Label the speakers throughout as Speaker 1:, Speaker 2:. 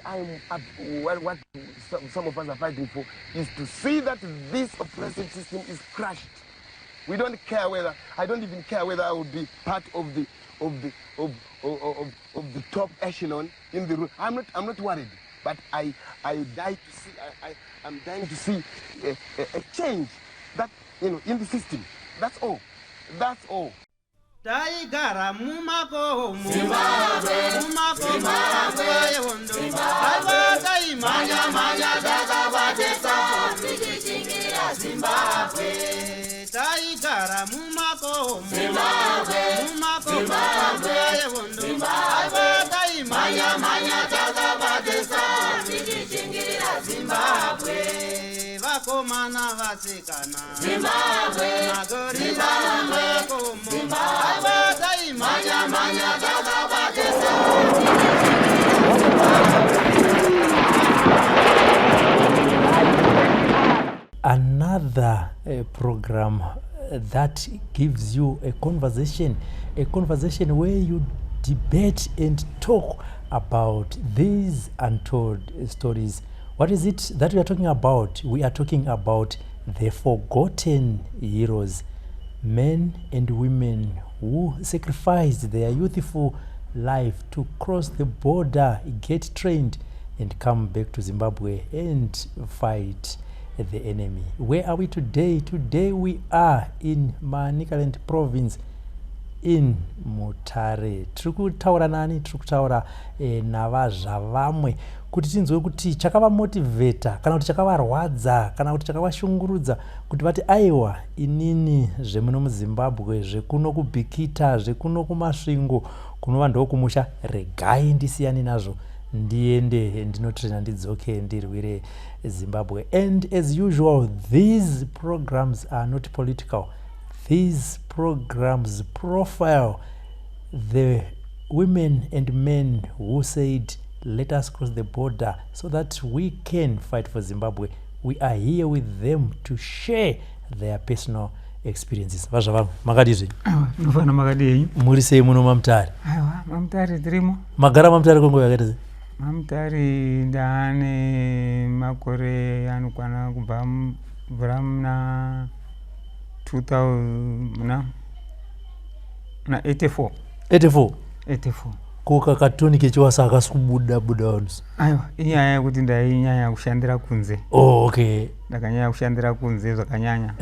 Speaker 1: what some of us are fighting for is to see that this oppressive system is crushed. We don't care whether, I don't even care whether I would be part of the top echelon in the room. I'm not worried, but I'm dying to see a change that, in the system. That's all. That's all.
Speaker 2: Taigara mumako Zimbabwe Zimbabwe manya dakabatesa tikichingira Zimbabwe Taigara mumako Zimbabwe manya dakabatesa tikichingira Zimbabwe vakomana vasikana Zimbabwe magorila mumako Zimbabwe manya dakabatesa
Speaker 3: Another program that gives you a conversation where you debate and talk about these untold stories. What is it that we are talking about? We are talking about the forgotten heroes, men and women who sacrificed their youthful life to cross the border, get trained, and come back to Zimbabwe and fight the enemy. Where are we today? Today we are in Manicaland province in Mutare. Trikutaura nani? Trikutaura navazhavamwe kuti tinzwe kuti chakavamotivheta kana kuti chakavarwadza kana kuti chakavashungurudza kuti vati aiwa inini zvemuno muZimbabwe zvekuno kubhikita zvekuno kumasvingo kunova ndokumusha regai ndisiyani nazvo ndiende ndinotrena ndidzoke ndirwire Zimbabwe. And as usual, these programs are not political. These programs profile the women and men who said let us cross the border so that we can fight for Zimbabwe. We are here with them to share their personal experiences. Vazhava makadizve?
Speaker 4: Nofana makadei.
Speaker 3: Muri sei muno maMutare?
Speaker 4: Aiwa, maMutare tirimo.
Speaker 3: Magara maMutare kwenguva yakati?
Speaker 4: maMutare ndane makore anokwana kubva muna 84.
Speaker 3: 84 koka katoni kechiwasa akasubuda onse.
Speaker 4: Aiwa, inyaya yekuti ndainyanya kushandira kunze.
Speaker 3: Oh, okay.
Speaker 4: Ndakanyanya kushandira kunze zvakanyanya.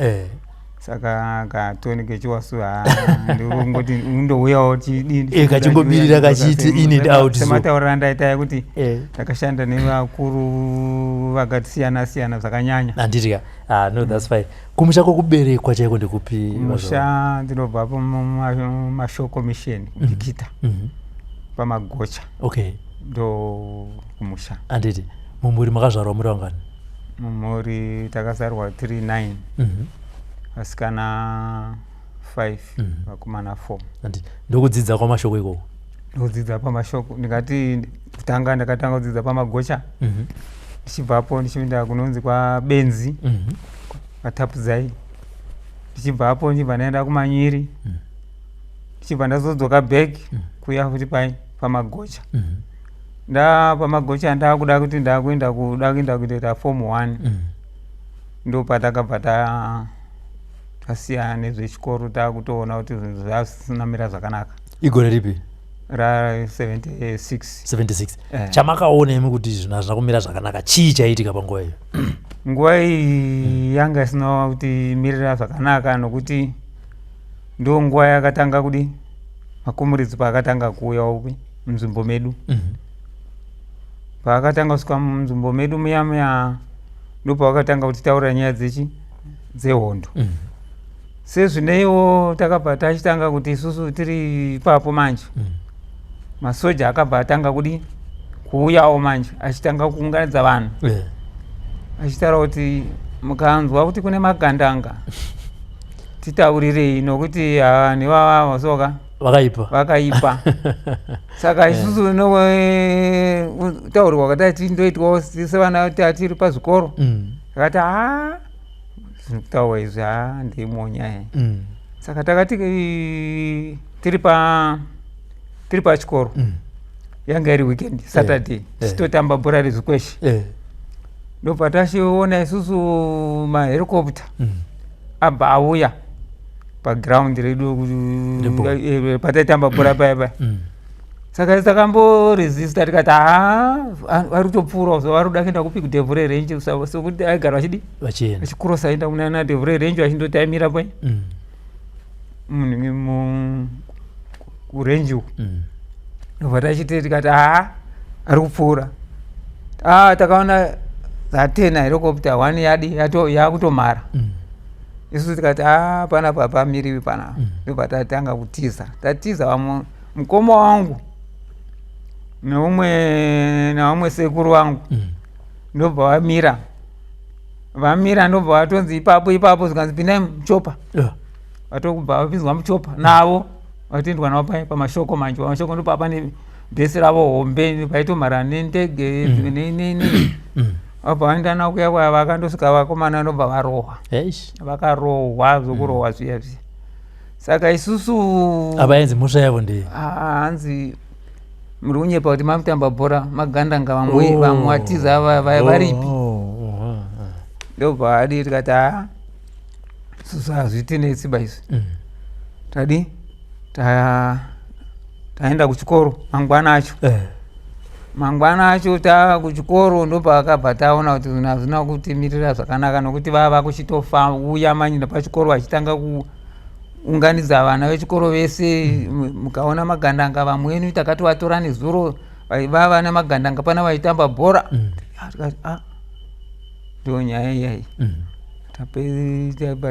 Speaker 4: Saka katoni kechiwasu ndongoti undouyawo chidini
Speaker 3: kachingobirira kachiti in and out.
Speaker 4: Semataurira ndaita yekuti ndakashanda nevakuru vakasiyana siyana zvakanyanya.
Speaker 3: Anditi no, that's fine. Kumusha kokuberekwa chaiko ndikupi?
Speaker 4: Musha ndinobva pamashoko mission kubhikita pamagocha.
Speaker 3: Okay.
Speaker 4: Ndo kumusha.
Speaker 3: Anditi mumuri makazvarwa muri vangani?
Speaker 4: Mumuri takazarwa 39. Vasikana 5 vakomana 4.
Speaker 3: Anditi ndokudzidza kwamashoko ikoko?
Speaker 4: Ndokudzidza pamashoko. Ndikati kutanga ndakatanga kudzidza pamagocha. Ndichibvapo ndichienda kunonzi kwa Benzi Vatapuzai. Ndichibvapo ndibva ndaenda kuManyiri. Ndichibva ndazodzoka back kuya futi pamagocha. Pamagocha ndakuda kuti ndakuenda kuita form 1. Ndo patakabva tasiyana nezvechikoro takutoona kuti zvinhu zvasinamira zvakanaka.
Speaker 3: Igore ripi?
Speaker 4: Ra 76.
Speaker 3: Chamakaona imi kuti zvinhu hazvina kumira zvakanaka, chii chaitika panguva iyo?
Speaker 4: Nguva iyi yanga isina kuti mirira zvakanaka nokuti ndo nguva yakatanga kudi makomuridzi paakatanga kuuya upi munzvimbo medu. Paakatanga kusvika munzvimbo medu muya ndo paakatanga kuti taura nyaya dzehondo. Sezvineiwo takabva tachitanga kuti isusu tiri ipapo manje masoja akabva atanga kudi kuuyawo manje achitanga kuunganidza vanhu achitaura kuti mukanzwa kuti kune magandanga titaurirei nokuti nevava vasoka vakaipa. Saka isusu taurwa katati ndoitwawo sevana tiri pazvikoro takati kutaura izvi ndimonya. Saka takati tiri pachikoro yanga iri weekend Saturday tichitotamba bhora rezikweshi ndobva tashiona isusu mahelicopter abva auya paground redu pataitamba bhora paya saka takamboresista tikati vari kutopfuura vari kuda kuenda kupi kudevhre range sokuti aigara vachikurosa aenda kunana devhre range vachindotaimira pai kurenji uku ndobva tachiti tikati ari kupfuura takaona za10 helicopter 1 yadi yakutomhara isusu tikati pana papamiriwi pana ndobva tatanga kutiza vamwe mukoma wangu neumwe sekuru wangu ndobva vamira ndobva vatonzi ipapo zikanzi pindai muchopa vatokubva vapinzwa muchopa navo vatendwa navo pamashoko manje pamashoko ndo pane bhesi ravo hombe vaitomhara nendege vabva vaenda navo kuya kwaya vakandosvika vakomana ndobva vakarohwa zvokurohwa zviya saka isusu
Speaker 3: avaenzi musha yavo ndei
Speaker 4: hanzi muri kunyepa kuti mamutamba bhora magandanga vamwe vatiza varipi ndobva adi tikati isusu hazviiti netsiba izvi tadi taenda kuchikoro mangwana acho kuchikoro ndobva akabva taona kuti zvinhu hazvina kutimirira zvakanaka nokuti vava kuchitouya manyina pachikoro vachitanga kuunganidza vana vechikoro vese mukaona magandanga vamweni takatovatora nezuro vava nemagandanga pana vaitamba bhora tikati ndo nyaya iyai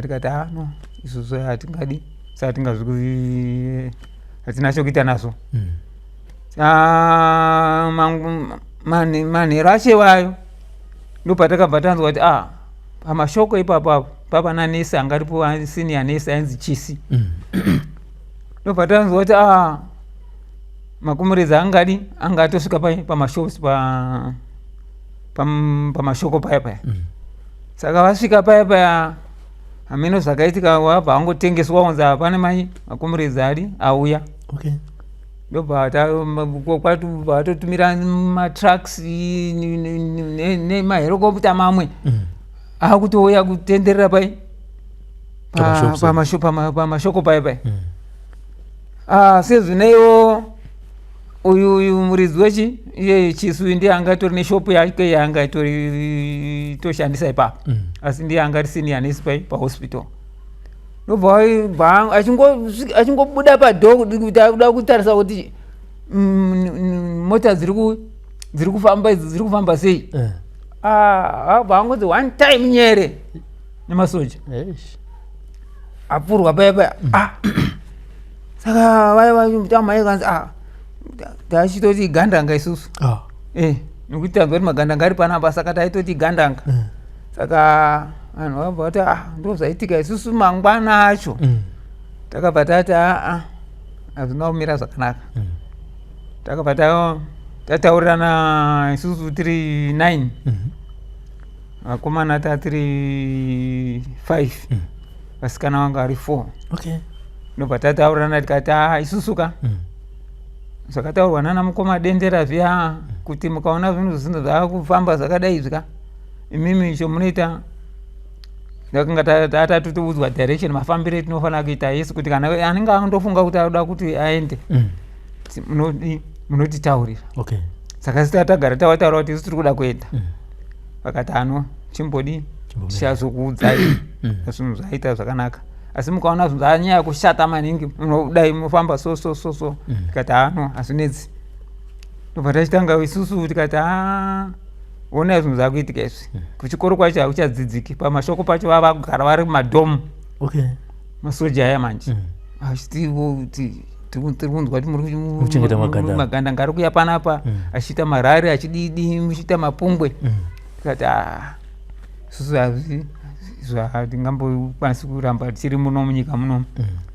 Speaker 4: tikati no isusu hatingadi hatina chokuita nazo manhero achevayo ndopatakabva tanzwa kuti pamashoko ipapo papa nanesi angaripo senior nesi ainzi Chisi ndobva tanzwa kuti makumuridzi angatosvika pamashops pamashoko paya saka vasvika paya hameno zvakaitika wabva wangotengeswa kunzi pane makumuridzi auya ndobva vatotumira matrucks nemahelicopter mamwe akutouya kutenderera pamashoko paya sezvineiwo uyu muridzi iye Chisu ndiye anga tori neshopu yake yanga toshandisa ipapo asi ndiye anga risini yanesi pahospital ndobva achingobuda padhoo kuti akuda kutarisa kuti mota dziri kufamba sei abva angodzi one time nyere nemasoja apfurwa paya saka vaivamai kanzi tachitoti gandanga isusu nokuti tanzwa kuti magandanga ari panapa saka taitoti gandanga saka vanhu vabva kuti ndo zvaitika isusu mangwana acho takabva tati hazvina kumira zvakanaka takabva tataurirana isusu tiri 9 vakomana tatiri 5 vasikana vanga ari 4 ndobva tataurirana tikati isusuka zvakataurwa nana mukoma dendera zviya kuti mukaona zvinhu zvisina zvakufamba zvakadai zvika imimi chomunoita ndakanga tatatuudzwa direction mafambiro etinofanira kuita yesu kuti kana anenge andofunga kuti anoda kuti aende munotitaurira saka sitatagara tavataura kuti isu tiri kuda kuenda vakati chimbodi tichazokuudzai zvinhu zvaita zvakanaka asi mukaona zvinhu zvanyaya yekushata maningi munodai mufamba so tikati hazvinetsi ndobva tachitanga isusu tikati ona zvinhu zvakuitika izvi kuchikoro kwacho hakuchadzidziki pamashoko pacho vava kugara vari mumadhomu masoja aya manje achitiwo kuti tiri kunzwa kuti magandanga ari kuya panapa achiita marari achididi muchiita mapungwe tikati isusu hatingambokwanisi kuramba tichiri muno munyika muno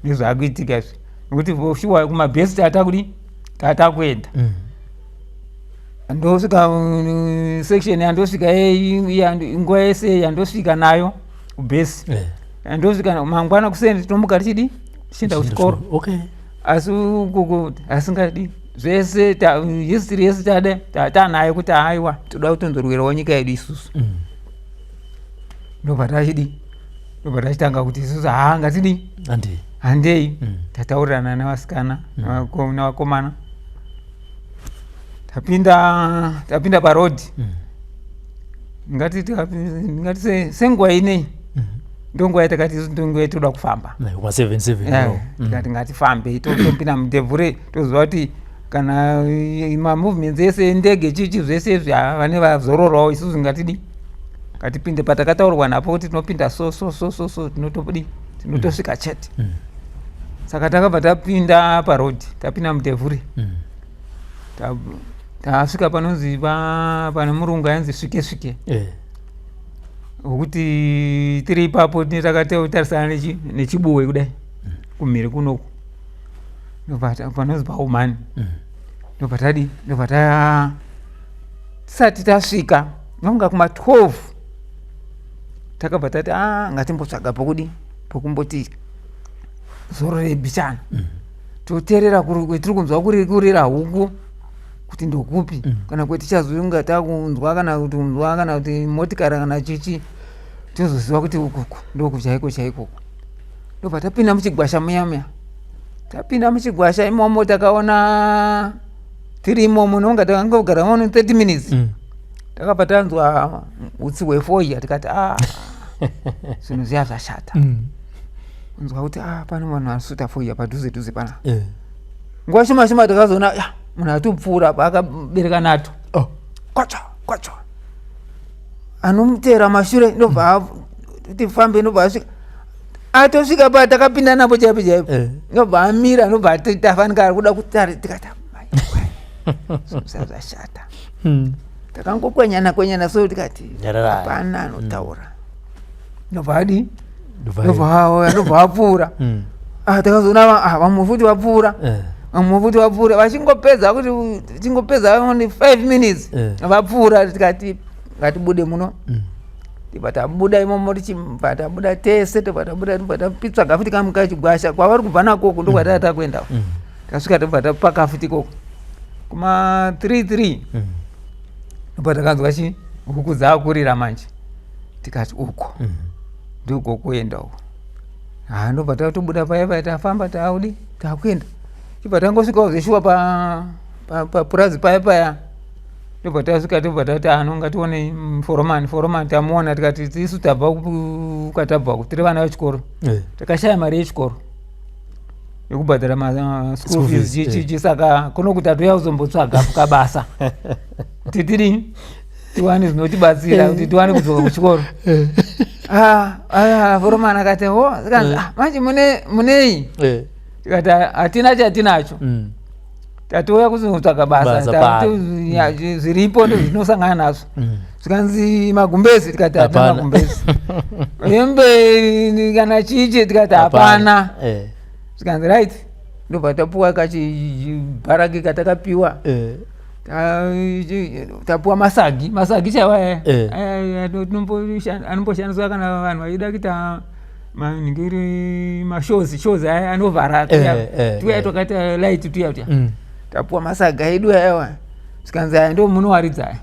Speaker 4: nezvakuitika izvi nokuti shuwa kumabhesi tatakuenda andosvika section yandosvika nguva yese yandosvika nayo kubhesi andosvika mangwana kuseni tinomuka tichidi tichienda kuchikoro asi asingadi zvese history yese tanayo kuti aiwa toda kutonzorwerawo nyika yedu isusu. Ndobva tachitanga kuti isusu ngatidi handei tataurirana navasikana navakomana tapinda parodhi. ngati senguva inei ndonguva yatakati ndonguva yatoda kufamba tikati ngatifambe topinda mudhevhure toziva kuti kana mamovements ese ndege chichi zvese vane vazororawo isusu ngatipinde patakataurwa napo kuti tinopinda so tinotosvika chete. Saka takabva tapinda parodhi tapinda mudhevhure tasvika panonzi pane murungu ainzi svike wokuti tiri ipapo takatarisana nechibuwe kudai kumhiri kunoku panonzi paumani. ndobva tisati tasvika nonga kuma 12 takabva tati ngatimbotsvaga pokumboti zorore bichana toteerera kwetiri kunzwa kurira huku kuti ndokupi kana kwetichazunga takunzwa kana kuti motikari kana chichi tozoziva kuti ukuku ndoku chaiko. Ndobva tapinda muchigwasha muya tapinda muchigwasha imomo takaona tiri imomo nonga takangogara 30 minutes takabva tanzwa utsi hwefoya tikati zvinhu zviya zvashata. Unzwa kuti pane vanhu varisuta foya padhuze pana. Nguva shoma takazoona munhu atopfuura paakabereka nato kwacha anomutera mashure ndobva tifambe ndobva asvika atosvika pa takapinda napo chaipo ndobva amira ndobva tafanika ari kuda kutari tikati zvashata. Takangokwenyana so tikati hapana anotaura ndobva apfuura. Takazoona vamwe futi vapfuura vachingopedza kuti tingopedza only 5 minutes vapfuura tikati ngatibude muno. Tibva tabuda imomo tichibva tabuda tese tibva tapitsvaga futi kamuka chigwasha kwavari kubva nakoko ndokwatanga takuenda tasvika tibva tapaka futi koko kuma 3 ndobva takanzwa huku dzaakurira manje tikati uko ndiko kuenda uko. Ndobva tatobuda paya tafamba takuenda tibva tangosvikawo zveshuwa papurazi paya ndobva tasvika tobva tati ngatione foromani tamuona tikati isu tabva kwatabva tiri vana vechikoro takashaya mari yechikoro yokubhadhara school fees chichi saka kuno kuti atoya kuzombotsvaga kabasa kuti tidini tiwane zvinotibatsira kuti tiwane kudzoka kuchikoro. Foromani akati zikanzi manje munei tikati hatina chatinacho tatoya kuzotsvaga basa zviripo ndozvinosangana nazvo. Zvikanzi magumbezi tikati hatina magumbezi. Hembe kana chiche tikati hapana. Zvikanzi right ndobva tapuwa kachibharagi katakapiwa tapuwa masagi chaiwa anomboshandiswa kana vanhu vachida kuita maningiri mashows aya anovhara tuya twakati light tuya tapuwa masaga edu aiwa. Zvikanzi aya ndo munowaridza aya.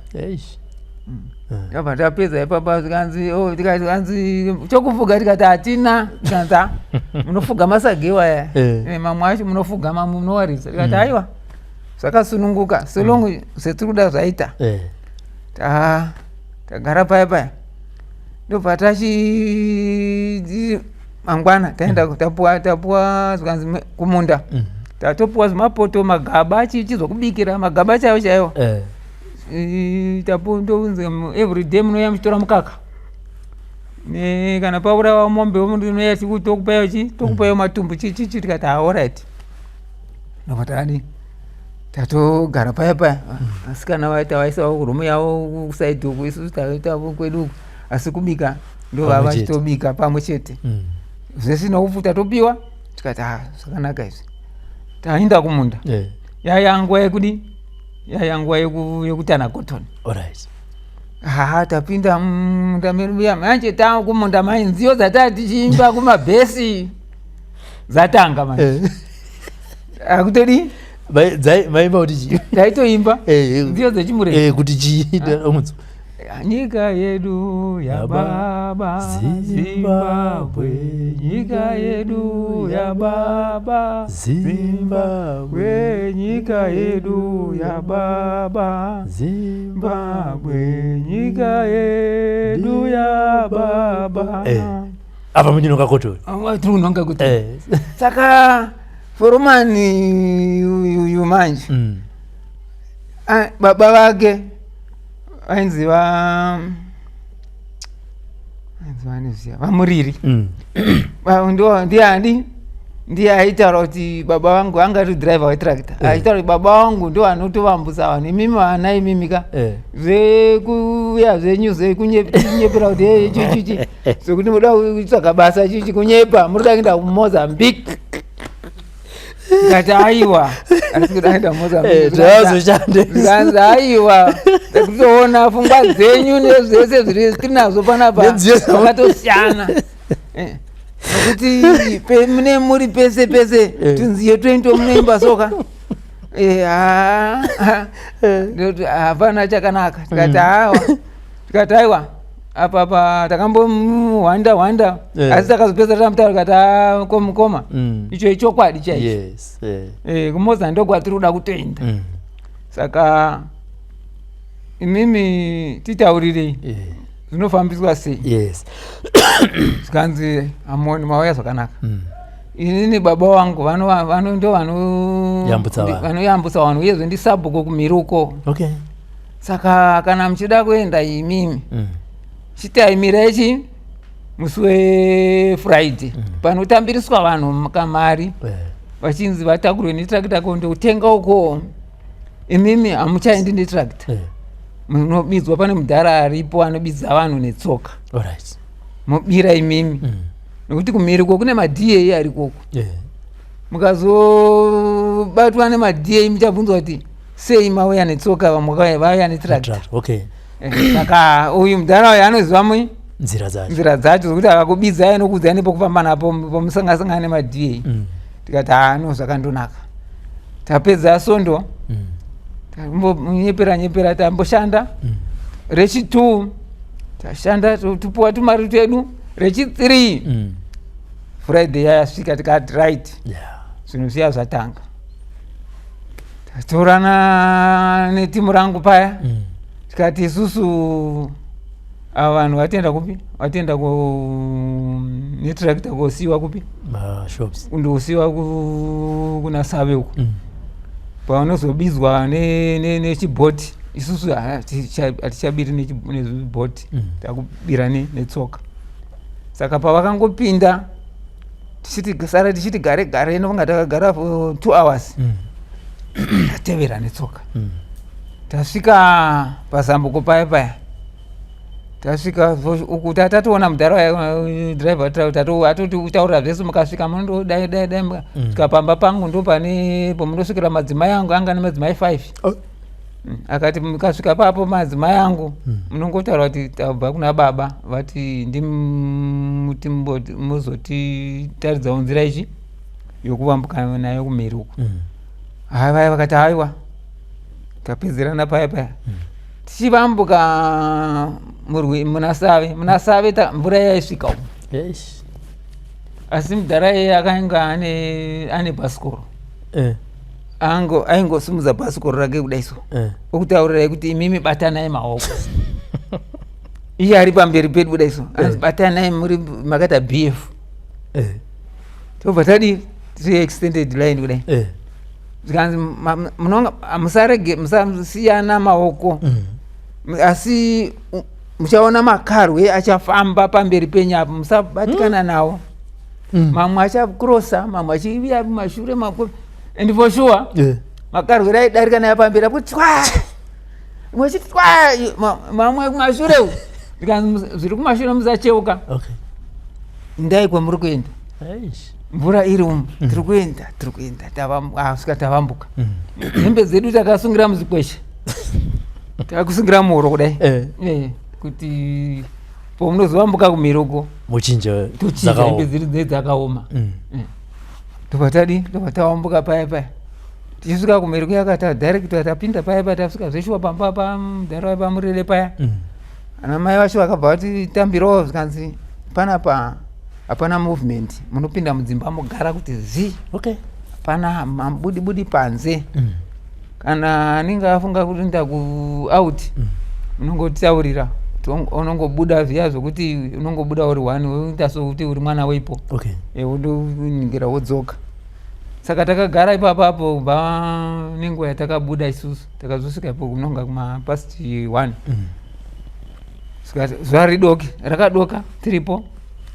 Speaker 4: Ndabva tapedza ipapa zvikanzi chokufuga tikati hatina. Zvikanzi munofuga masaga iwaya mamwe acho munofuga mamwe munowaridza tikati aiwa zvakasununguka solongo zvetiri kuda zvaita. Tagara paya ndobva mangwana taenda tapuwa zvikanzi kumunda tatopuwa zvimapoto magaba chichizokubikira magaba chaiwo tapundounze everyday munoya muchitora mukaka kana paurawa mombe womunoya tokupayo matumbu chichi tikati alright. Ndobva tatogara paya asikana vaisawo kurumu yavo kusaidi uku isusu taitavo kwedu asi kubika ndova vachitobika pamwe chete zvese noufu tatopiwa tikati zvakanaka izvi taenda kumunda. Yaya nguva yekutana cotton. Tapinda munda medu manje kumunda manje nziyo dzatati tichiimba kumabhesi dzatanga manje akutodi
Speaker 3: Maimba kuti chi.
Speaker 4: Taitoimba. Ndio dzechimure.
Speaker 3: Kuti chi omutso.
Speaker 4: Nyika yedu ya baba Zimbabwe, nyika yedu ya baba Zimbabwe, nyika yedu ya baba Zimbabwe, nyika yedu ya baba.
Speaker 3: Apa mjino kakoto.
Speaker 4: Tunu nonga kuti. Saka foromani yumanje. Baba wake ainzi vamuriri ndiye aitaura kuti baba vangu angati driver wetractor aitaura kuti baba vangu ndo anotovambusa vanhu imimi vana imimika zvekuya zvenyu zvekunyepera kuti chichichi zvekuti muda kutsvaga basa chichi kunyepa muri kuda kuenda kuMozambique. Ngati aiwa asi kudaenda Mozambique aiwa takutoona pfungwa dzenyu nezvese zviri tinazo panapa zvakatosiyana nokuti mune muri pese tunziye tointo munoimba soka hapana chakanaka. Tikati aiwa apa takambowanda asi takazopedza tamutaura kati komukoma icho ichokwadi chaicho kuMozambique ndokwatiri kuda kutoenda. Saka imimi titaurirei zvinofambiswa sei. Zvikanzi amoni mauya zvakanaka. Inini baba vangu ndo vanoyambutsa vanhu uyezve ndisabhuku kumiruko. Saka kana muchida kuenda imimi chitaimira ichi musi weFriday panotambiriswa vanhu kamari vachinzi vatakurwe netrakita kondotenga uko. Imimi hamuchaendi netrakita, munobidzwa pane mudhara aripo anobidza vanhu netsoka. Mobira imimi nokuti kumiriko kune maDA arikoko. Mukazobatwa nemaDA muchabvunzwa kuti sei mauya netsoka vamwe vauya netrakita. Saka uyu mudhara uyu anoziva nzira dzacho zokuti akakubidzai nokuudzai nepokufamba napo pamusangasangana nemaDA. Tikati no zvakandonaka. Tapedza sondo nyepera tamboshanda. Rechi2 tashanda tupuwa tumari twedu. Rechi3 Friday yasvika tikati right zvinosiya zvatanga. Tatorana netimu rangu paya tikati isusu ava vanhu vatenda kupi? Vatenda netrakita kosiiwa kupi? Kundosiiwa kuna Save uko. Pavanozobizwa nechibhoti isusu hatichabiri nezibhoti takubira netsoka. Saka pavakangopinda sara tichiti gare nonga takagara for 2 hours tatevera netsoka. Tasvika pazambuko paya tasvika uku tatatoona mudhara driver atoti utaura zvese mukasvika mundo dai tikapamba pangu ndo pane pomundosvikira madzimai angu anga nemadzimai 5. Akati mukasvika papo madzimai angu munongotaura kuti tabva kuna baba vati ndimuti muzotitaridzawo nzira ichi yokuvambuka nayo kumhiri uko. Vaya vakati haiwa tapedzerana paya tichivambuka muna Save mvura yaisvika umo. Asi mudhara iye akanga ane bhasikoro aingosimudza bhasikoro rake kudaiso okutaurirai kuti imimi batanai maoko. Iye ari pamberi pedu kudaiso anzi batanai muri makaita BF. Tobva tadi tiri extended line kudai. Zvikanzi musasiyana maoko asi muchaona makarwe achafamba pamberi penyu apo musabatikana nawo. Mamwe achakrosa mamwe achiviya mashure mako and for sure makarwe raidarika nayo pamberi apo mwechitwa mamwe kumashure. Zvikanzi zviri kumashure musacheuka. Ndai kwamuri kuenda mvura iri umu tiri kuenda svika tavambuka. Hembe dzedu takasungira muzikwesha takakusungira muhuro kudai kuti pomunozovambuka kumiroko
Speaker 3: muchinja
Speaker 4: hembe dzedu dzakaoma. Tobva tavambuka paya Tichisvika kumeri kuyakata director tapinda paya tasvika zveshuwa pamba mudhara pamurere paya. Ana mai vacho vakabva vati tambirawo zvikanzi panapa hapana movement, munopinda mudzimba mogara kuti zi.
Speaker 3: Okay.
Speaker 4: Pana mabudi panze. Kana anenge afunga kuti nda ku out unongotaurira unongobuda via zvokuti unongobuda uri 1 unoita sokuti uri mwana weipo.
Speaker 3: Okay.
Speaker 4: Woningira wodzoka. Saka takagara ipapo ba nenguva yatakabuda isusu takazosvika ipo kunonga kuma past 1. Zuva ridoki rakadoka tiripo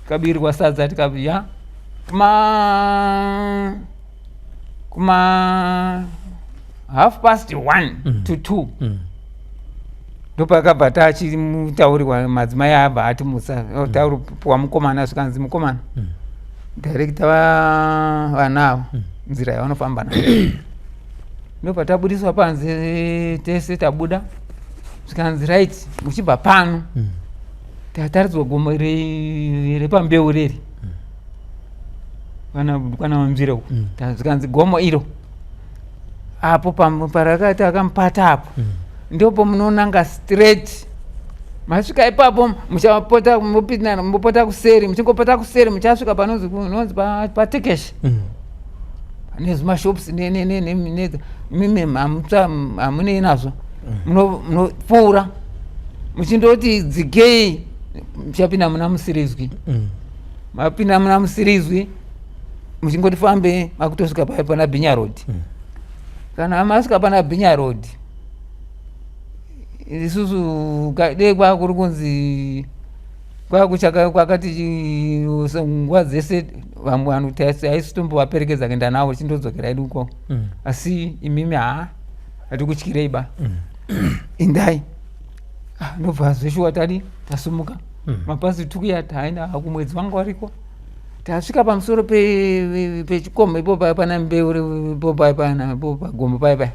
Speaker 4: kabirwa sadza tikabiya kuma 1:30 to 2. Ndopakabva tachimutaurirwa madzimai abva ati musa tauriwa mukomana zvikanzi mukomana director vana ava nzira yavanofamba nayo. Ndobva tabudiswa panze tese tabuda zvikanzi right muchibva pano tataridzwa gomo repambeu reri kana mamzvire uko zvikanzi gomo iro apo parakati akamupata apo ndopo munonanga straight. Masvika ipapo muchapota mupota kuseri, muchingopota kuseri muchasvika panonzi patekeshi. Pane zvimashops mime hamune nazvo munopfuura muchindoti dzikei muchapinda muna Musirizwi. Mapinda muna Musirizwi muchingoti fambe makutosvika paya pana Bhinya Road. Kana masvika pana Bhinya Road isusu dei kwakuri kunzi kwakuchaka kwakati nguva dzese vamwe vanhu aisitombovaperekedza kuenda navo chindodzokera edu uko. Asi imimi hatikutyirei ba. Indai ndobva zveshuwa tasumuka mapasi tukuya taenda kumwedzi wanga wariko tasvika pamusoro pechikomo ipo paya pana mbeu ipo paya pana pagombo paya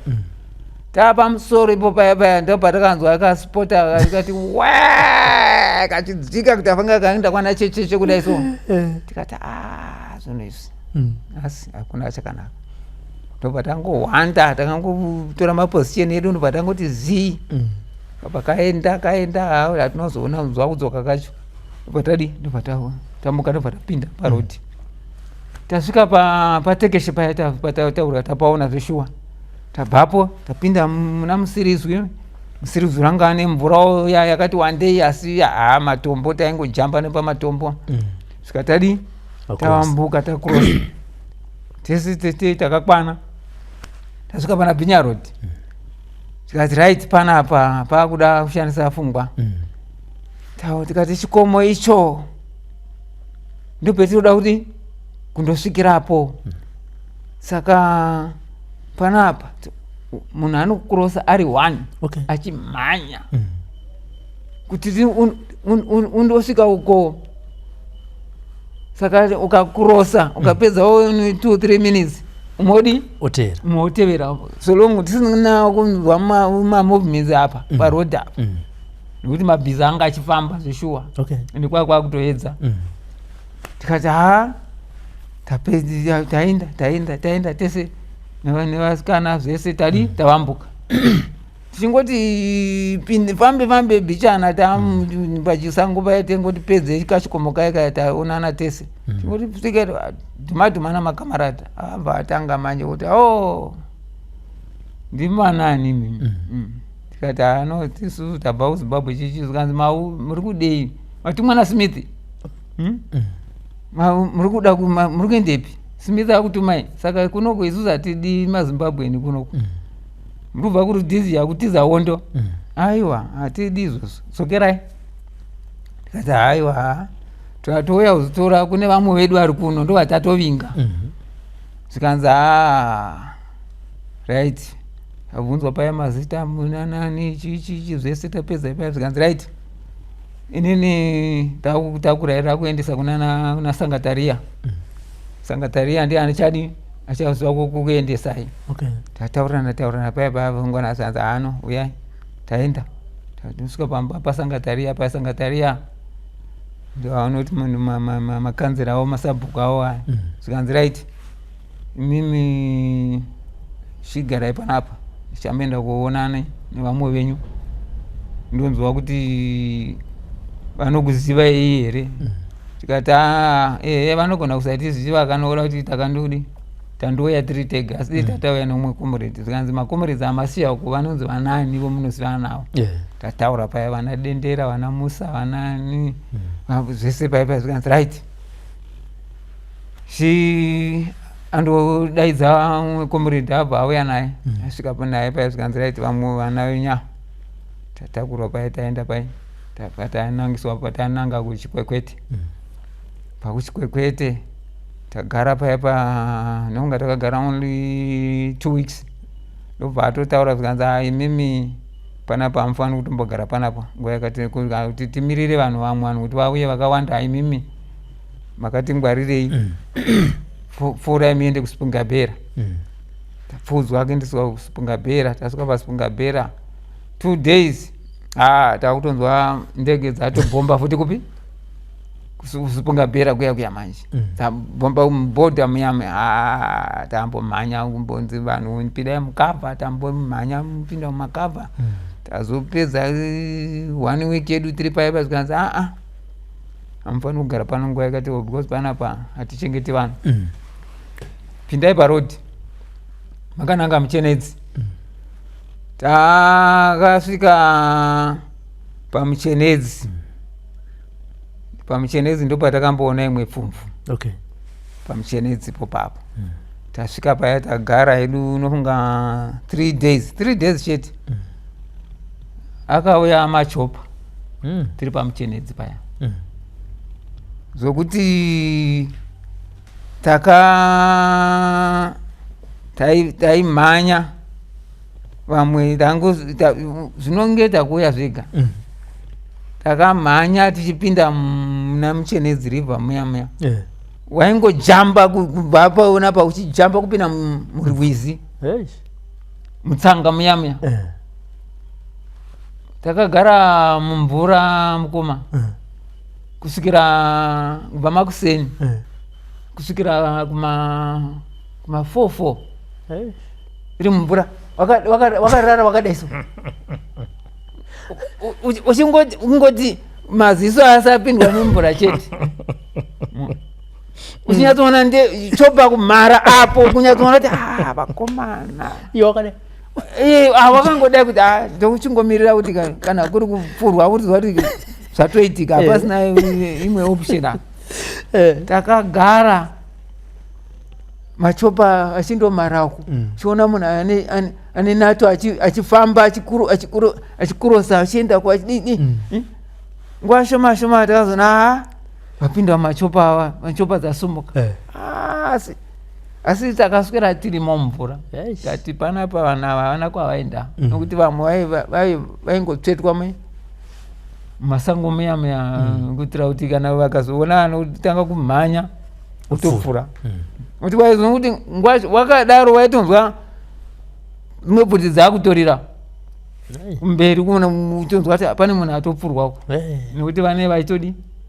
Speaker 4: tapamusoro ipo paya ndobva takanzwa akaspota akati wa kachidzika kuti afanga kaenda kwana checheche kudai so tikati zvinhu izvi asi hakuna chakanaka. Ndobva tangohwanda takangotora maposition edu ndobva tangoti zii baba kaenda hatinozoona nzwa kudzoka kacho. Ndobva tamuka ndobva tapinda parodi tasvika patekeshi paya taura tapaona zveshuwa tabvapo tapinda muna Musirizwi ranga ane mvura yakati wandei asi matombo taingojamba nepamatombo. Svika tavambuka tacross tese takakwana tasvika pana Bhinya Road. Tikati right panapa pakuda kushandisa pfungwa. Tikati chikomo icho ndopetinoda kuti kundosvikirapo. Saka panapa munhu anokurosa ari 1 achimhanya kuti undosvika uko. Saka ukakurosa ukapedza 2-3 minutes umodi umotevera so long tisina kunzwa mamovements apa paroad apa nekuti mabhiza anga achifamba zveshuwa ndikwakutoedza. Tikati taenda tese nevasikana zvese tavambuka tichingoti fambe bichana pachisango paya tengoti pedze kachikomo kaya taonana tese tingoti svika dhumadhumana makamarata abva atanga manje kuti ndimanani mimi. Tikati no tisusu tabva kuZimbabwe chichi zvikanzi muri kudei mati mwana Smith muri kuda muri kuendepi. Smith akutumai saka kunoko isusu hatidi maZimbabweni kunoko murubva kurudhizia kutiza hondo. Aiwa hatidi izvozvo sokerai. Tikati aiwa touya kuzitora kune vamwe vedu vari kuno ndo vatatovinga. Zvikanzi right abvunzwa paya mazita munanani chichi zvese tapedza paya zvikanzi right inini takurayira kuendesa kuna Sangataria. Sangataria ndiye achaziva kukuendesai. Tataurana paya ngona sanza uyai taenda tasvika pasangataria ndio vanoti makanzera avo masabhuku avo aya zvikanzi right imimi shigarai panapa chamenda kuonana nevamwe venyu ndonzwa kuti vanokuziva iyi here tikati vanogona kusatiziva kanoora kuti takandodi tandoya tiri tega asi tatauya nomumwe comrade tikanzi macomrades amasiya ku vanonzi vanani vo munoziva navo tataura paya vana Dendera vana Musa vanani zvese paipa tikanzi right andodaidza umwe comrade abva auya naye asvika naye paya tikanzi right vamwe vana venya tatakurwa paya taenda paya patanangiswa patananga kuChikwekwete pakuChikwekwete tagara paya nonga takagara only 2 weeks ndobva atotaura tikanzi imimi panapa amufani kutombogara panapa nguva yakati kuti timirire vanhu vamwe kuti vauye vakawanda imimi makatingwarirei furai muende kuSipungabhera tapfudzwa kuendeswa kuSipungabhera tasvika paSipungabhera 2 days takutonzwa ndege dzatobhomba futi kupi kuSipungabhera kuya manje tambomba mubhodha muyame tambomhanya kumbonzi vanhu pindai mukavha tambomhanya mupinda mumakavha tazopedza 1 week yedu tiri paipa tikanzi amufani kugara pano nguva yakati because panapa hatichengeti vanhu pindai parodi makananga Muchenedzi takasvika pamuchenedzi ndopatakamboona imwe pfumvu pamuchenedzi popapo tasvika paya tagara hedu nofunga 3 days chete akauya machopa tiri pamuchenedzi paya zokuti taimhanya vamwe zvinonge takuuya zvega takamhanya tichipinda muna Muchenedzi river muya waingojamba kubva paona pauchijamba kupinda murwizi mutsanga muya takagara mumvura mukoma kusvikira kubva makuseni kusvikira kuma 4 iri mumvura wakarara wakadaiso uchingoti maziso asapindwa nemvura chete uchinyatsoona chopa kumhara apo kunyatsoona kuti vakomana wakangodai kuti ndouchingomirira kuti kana kuri kupfurwa urizwa kuti zvatoitika hapasina imwe option takagara machopa achindomharako chiona munhu ane nato achifamba achikurosa achienda kuachidini nguva shoma takazona vapinda machopa ava machopa dzasumuka asi takaswera tirimo mumvura tati panapa vanhu ava havana kwavaenda nokuti vamwe vaingotsvetwa mumasango muya kuitira kuti kana vakazoona vanotanga kumhanya utopfura kuti waizokuti wakadaro waitonzwa dzimwe bvudzi dzakutorira kumberi utonzwa kuti pane munhu atopfurwako nokuti vane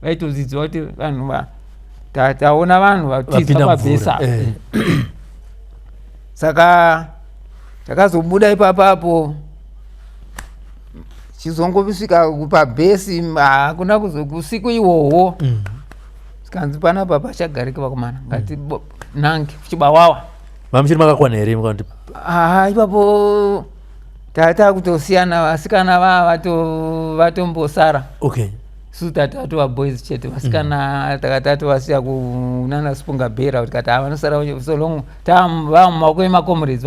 Speaker 4: vaitozidziwa kuti vanhu taona vanhu vatiza pabhesa saka takazobuda ipapapo chizongosvika pabhesi hakuna kusiku ihwohwo kanzi panapa pachagarika vakomana ngati nange chibawawa
Speaker 3: mamuchiri makakwana here
Speaker 4: ipapo tatakutosiyana vasikana vatombosara su tatatu vaboys chete vasikana takatatu vasiya kunana Sipungabhera kuti kati vanosara solongo tavamumako emacomrades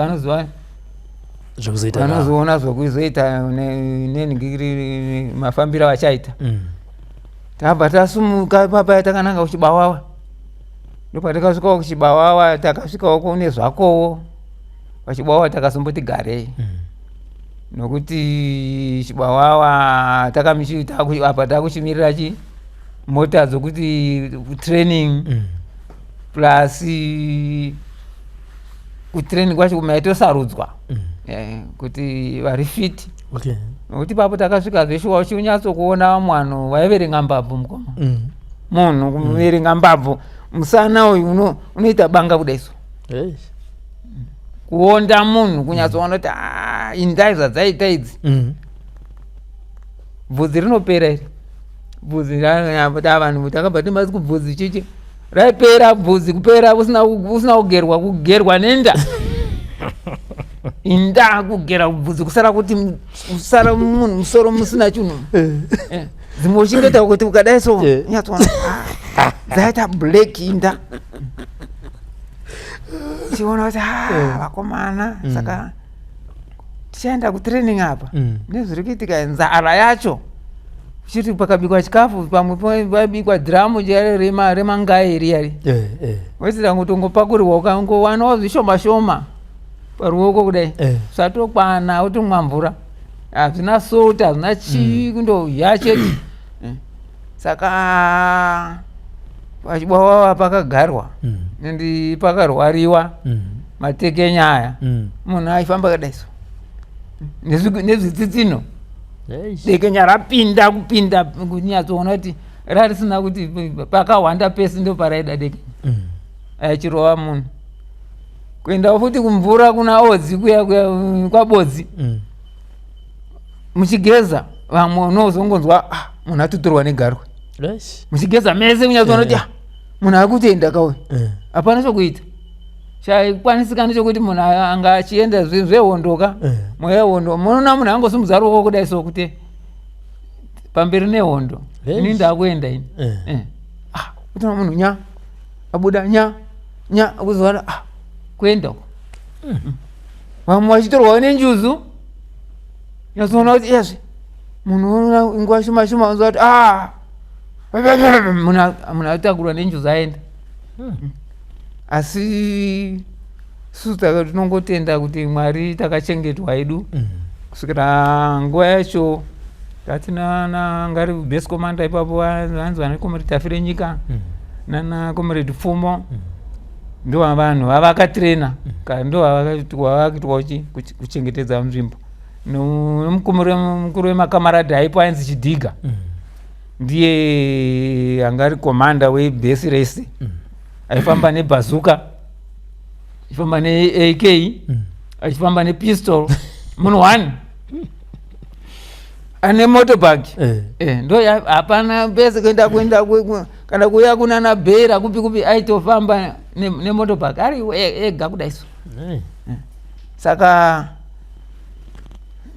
Speaker 4: vanozoona zvokuzoita neningiri mafambiro vachaita tabva tasumuka papaya takananga kuchibawawa ndopatakasvikawo kuchibawawa takasvikawo kune zvakowo pachibawawa takazomboti garei nokuti chibawawa apa takuchimirira mota dzokuti training plus kutraining kwacho maitosarudzwa kuti vari fiti nokuti papo takasvika zveshuwa uchinyatsokuona mwanhu vaiverenga mbabvu mukoma munhu kuverenga mbabvu musana uyu unoita banga kudaiso kuonda munhu kunyatsoona kuti indai zvadzaita idzi bvudzi rinopera iri bvudzi vanhu takabva timazi kubvudzi chichi raipera bvudzi kupera usina kugerwa nenda inda kugera bvudzi kusara kuti usara munhu musoro musina chinhu dzimwe uchingeta kuti ukadai so nyatsoona dzaita black inda chiona kuti vakomana saka tichaenda kutraining apa nezviri kuitika nzara yacho chiti pakabikwa chikafu pamwe pabikwa dhiramu remangai riyari wesira kutongopakurirwa ukangowanawo zvishoma shoma paruoko kudai zvatokwana wotomwa mvura hazvina sota hazvina chii kundohya chete saka pachibwawawa pakagarwa endi pakarwariwa matekenya aya munhu aifamba kadaiso nezvitsitsino dekenya rapinda kupinda kunyatsoona kuti rarisina kuti pakawanda pesi ndo paraida dekenya aichirova munhu kuendawo futi kumvura kuna odzi kuya kwabodzi muchigeza vamwe unozongonzwa munhu atuturwa negarwe muchigeza mese kunyatsoona kuti munhu ari kutoenda kauya hapana chokuita chaikwanisika chokuti munhu anga achienda zvehondoka mweya hondo munoona munhu angosumudza ruoko kudai so kuti pamberi nehondo ini ndakuenda ini kutona munhu nya abuda nya akuzowana kuenda vamwe vachitorwawo nenjuzu nyazoona kuti yazve munhu nguva shoma shoma unzwa kuti munhu atakurwa nenjuzu aenda asi susu tinongotenda kuti Mwari takachengetwa hedu kusvikira nguva yacho tatina ngari base commander ipapo vanzi vane comrade Tafire Nyika nana comrade Pfumo ndo vanhu vavakatrena ndo vavakitwa kuchengetedza nzvimbo nomukuru wemakamaradi aipo ainzi Chidhiga ndiye angari commander webhesi rese aifamba nebhazuka achifamba ne-AK achifamba nepistol munhu one ane motobag ndo hapana pese kuenda kana kuya kunana bhera kupi aitofamba nemotobag ari ega kudaiso saka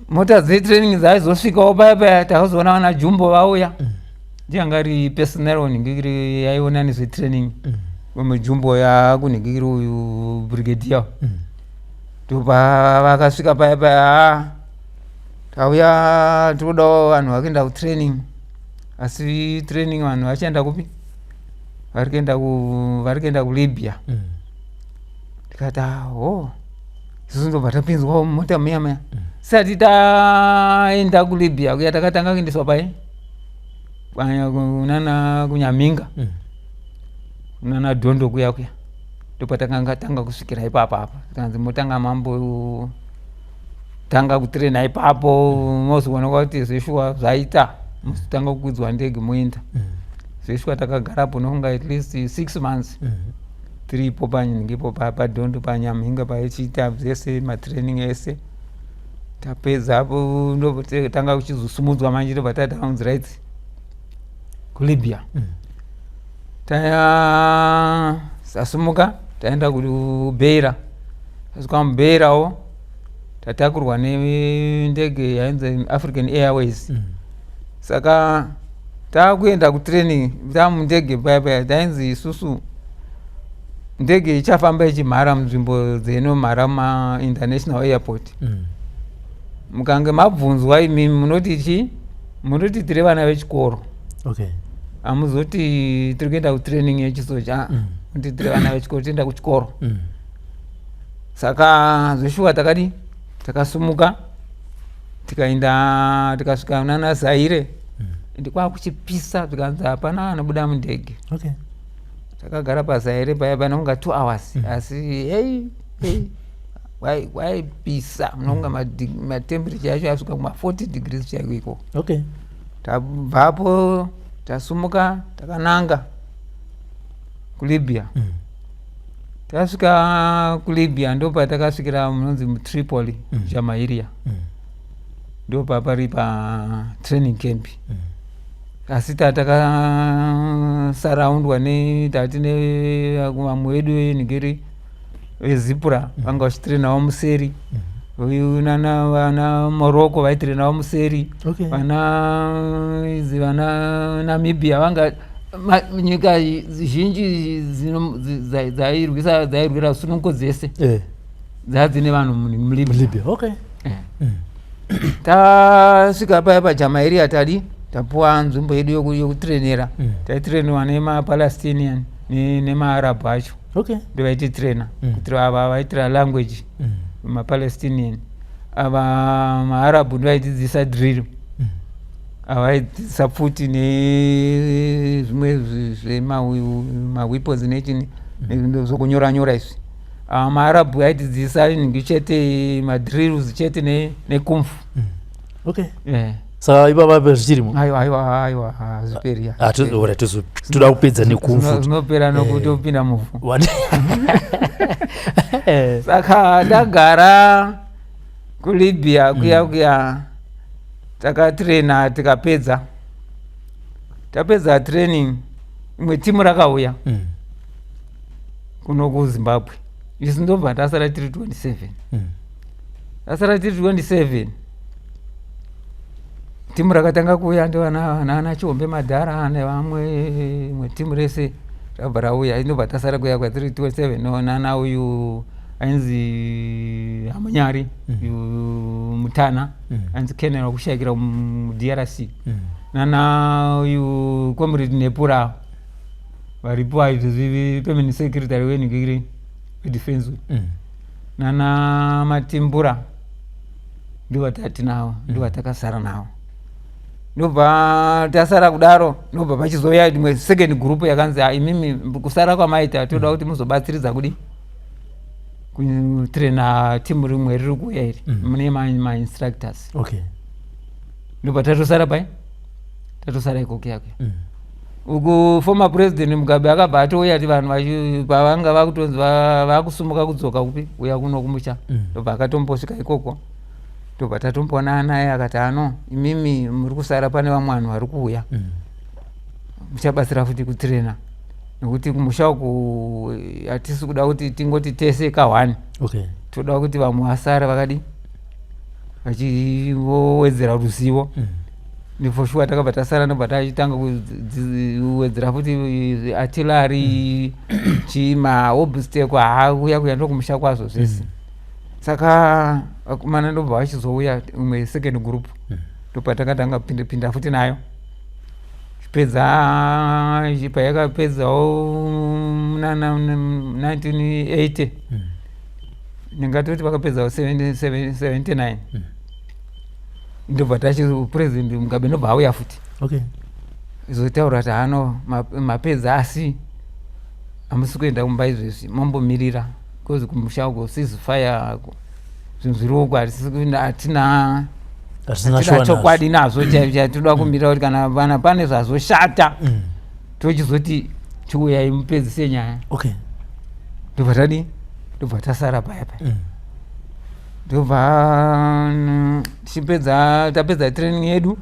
Speaker 4: mota dzetraining dzaizosvikawo paya takazoona vana Jumbo vauya ndiangari personnel oningiri yaiona nezvetraining Jumbo yakuningiri uyu brigadier vakasvika paya tauya tinodawo vanhu vakuenda kutraining asi training vanhu vachienda kupi vari kuenda kuLibya tikati isusu ndobva tapinzwawo mota muyamaya sati taenda kuLibya kuya takatanga kuendeswa pai kunana kunyaminga kunana Dhondo kuya ndopatakanga kusvikira ipapa tanzi motanga mambo tanga kutrena ipapo mozoona kuti zveshuwa zvaita musitanga kukwidza ndege moenda zveshuwa takagarapo nokunga at least 6 months tiripo panyangepo paDhondo panyaminga paichiita zvese matraining ese tapedza apo ndotanga kuchizosumudzwa manje ndobva tataunzira idzi kuLibya tasumuka taenda kuBeira tasvika muBeirawo tatakurwa nendege yainzi African Airways saka takuenda kutraining tamundege paya tainzi isusu ndege ichafamba ichimhara munzvimbo dzenomhara maInternational Airport mukange mabvunzwa imi munoti tiri vana vechikoro hamuzoti tiri kuenda kutraining yechisoja kuti tiri vana vechikoro tienda kuchikoro saka zveshuwa takasumuka tikaenda tikasvika nana Zaire ndikwakuchipisa tikanzi hapana anobuda mundege takagara paZaire paya panonga 2 hours asi waipisa unonga matemperature yacho yasvika kuma 40 degrees chaiko tabvapo tasumuka takananga kuLibya tasvika kuLibya ndopa takasvikira munonzi muTripoli Jamairia ndopa pari pa training camp asi takasaraundwa tatine vamwe vedu venigeri vezipura vanga vachitrenawo museri uyu vana Morocco vaitrenawo museri vana Namibia vanga nyika zhinji dzairwira sununguko dzese dzadzine vanhu muLibya. Tasvika paya paJamairia tapuwa nzvimbo yedu yokutrenera taitrenwa nemaPalestinian nemaArab acho ndo vaititrena kuti ava vaitira language maPalestinian ava maArab ndo vaitidzidzisa drill avaidzidzisa futi nezvimwe zveweapons nechini zvokunyora izvi maArab vaitidzidzisa ningi chete madrills chete nekumfu.
Speaker 3: Saka ipapa zvichirimo
Speaker 4: aiwa zviperi
Speaker 3: toda kupedza nekumfu
Speaker 4: zvinopera nokuti upinda muvhu. Saka ndagara kuLibya kuya takatrena tapedza training imwe timu rakauya kuno kuZimbabwe isi ndobva tasara tiri 27 timu rakatanga kuuya ndivana Chombe Madhara nevamwe timu rese rabva rauya inobva tasara kuya kwatiri 27 nana uyu ainzi Hamunyari uyu Mutana ainzi Kenel wakushayikira muDRC nana uyu Comrade Nepura varipo aizvizivi permanent secretary wenigiri wedefense nana Matimbura ndivatati nawo ndivatakasara nawo ndobva tasara kudaro ndobva pachizoya imwe second group yakanzi imimi kusara kwamaita toda kuti muzobatsiridza kudi kutrena timu rimwe riri kuuya iri mune mainstructors. Ndobva tatosara ikoko yakwe uku former president Mugabe akabva atouya ti vanhu pavanga vakutonzi vakusumuka kudzoka kupi uya kuno kumusha ndobva akatombosvika ikoko ndobva tatomboona naye akati imimi muri kusara pane vamwe vanhu vari kuuya muchabatsira futi kutrena nekuti kumusha uku hatisi kuda kuti tingoti tese ka1 toda kuti vamwe vasara vakadi vachivowedzera ruzivo for sure takabva tasara ndobva tachitanga kuwedzera futi artillery chimahobsteko kuya ndokumusha kwazvo zvese saka vakomana ndobva vachizouya imwe second group ndobva takatanga pinda futi nayo payakapedzawo 1980 ndingatoti vakapedzawo 79 ndobva president Mugabe ndobva auya futi izotaura kuti mapedza asi hamusi kuenda kumba izvezvi mombomirira because kumusha uko ceasefire zvinhu zviri uko hatina chokwadi nazvo toda kumirira kuti kana vana pane zvazoshata tochizoti chiuyai mupedzise nyaya ndobva tasara paya ndobva tapedza training yedu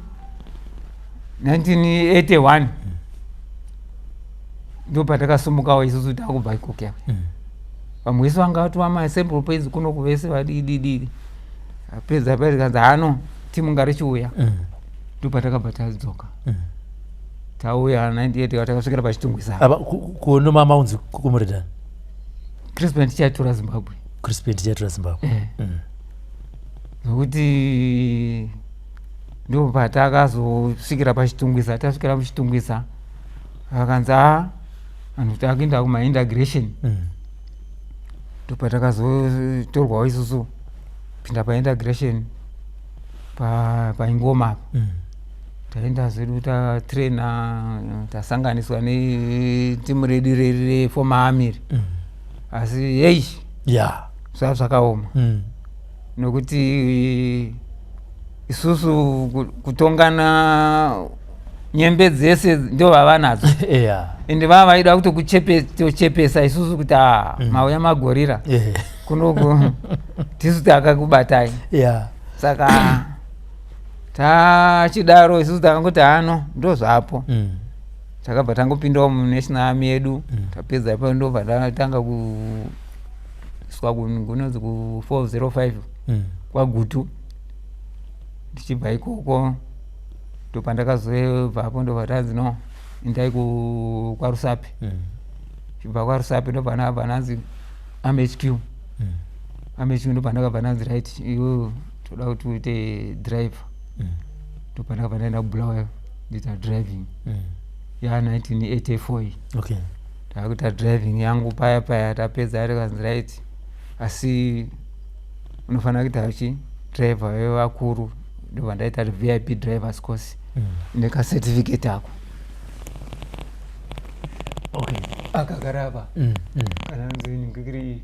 Speaker 4: 1981 ndobva takasumukawo isusu takubva ikoko yakwe vamwe vese vanga vatova masample pays kuno kuvese vadidididi apedza paikanzi timu ngarichiuya ndobva takabva tadzoka tauya 98 takasvikira pachitungwisa
Speaker 3: kuno mamaunzi kumuredani
Speaker 4: Crispin tichatora Zimbabwe nokuti ndobva takazosvikira pachitungwisa tasvikira pachitungwisa vakanzi vanhu takuenda kumaintegration ndobva takazotorwawo isusu pinda paintegration paingoma taenda zvedu tatrena tasanganiswa netimu redu reformer army asi hei zvakaoma nokuti isusu kutongana nyembe dzese ndo vavanadzo
Speaker 3: yeah
Speaker 4: ende vava vaida kuti kuchepesa isusu kuti mauya magorira kunoku tisu takakubatai
Speaker 3: yeah
Speaker 4: saka tachidaro isusu takangoti hano ndo zvapo takabva tangopindawo munational army yedu tapedza ipapo ndobva tatanga kuswa kunonzi ku405 kwagutu ndichibva ikoko ndopandakazobvapo ndobva tanzi no indai kwarusapi chibva kwarusapi ndobva ndabva nanzi amhq amhq ndopandakabva nanzi right iwe toda kuti uite driver ndopandakabva ndaenda kubulawayo ndiita driving ya 1984
Speaker 3: okay
Speaker 4: takuita driving yangu paya tapedza ari kanzi right asi unofanira kuita achi driver wevakuru ndobva ndaita VIP drivers course nekacertificate ako
Speaker 3: okay
Speaker 4: akagarava kana nzingikiri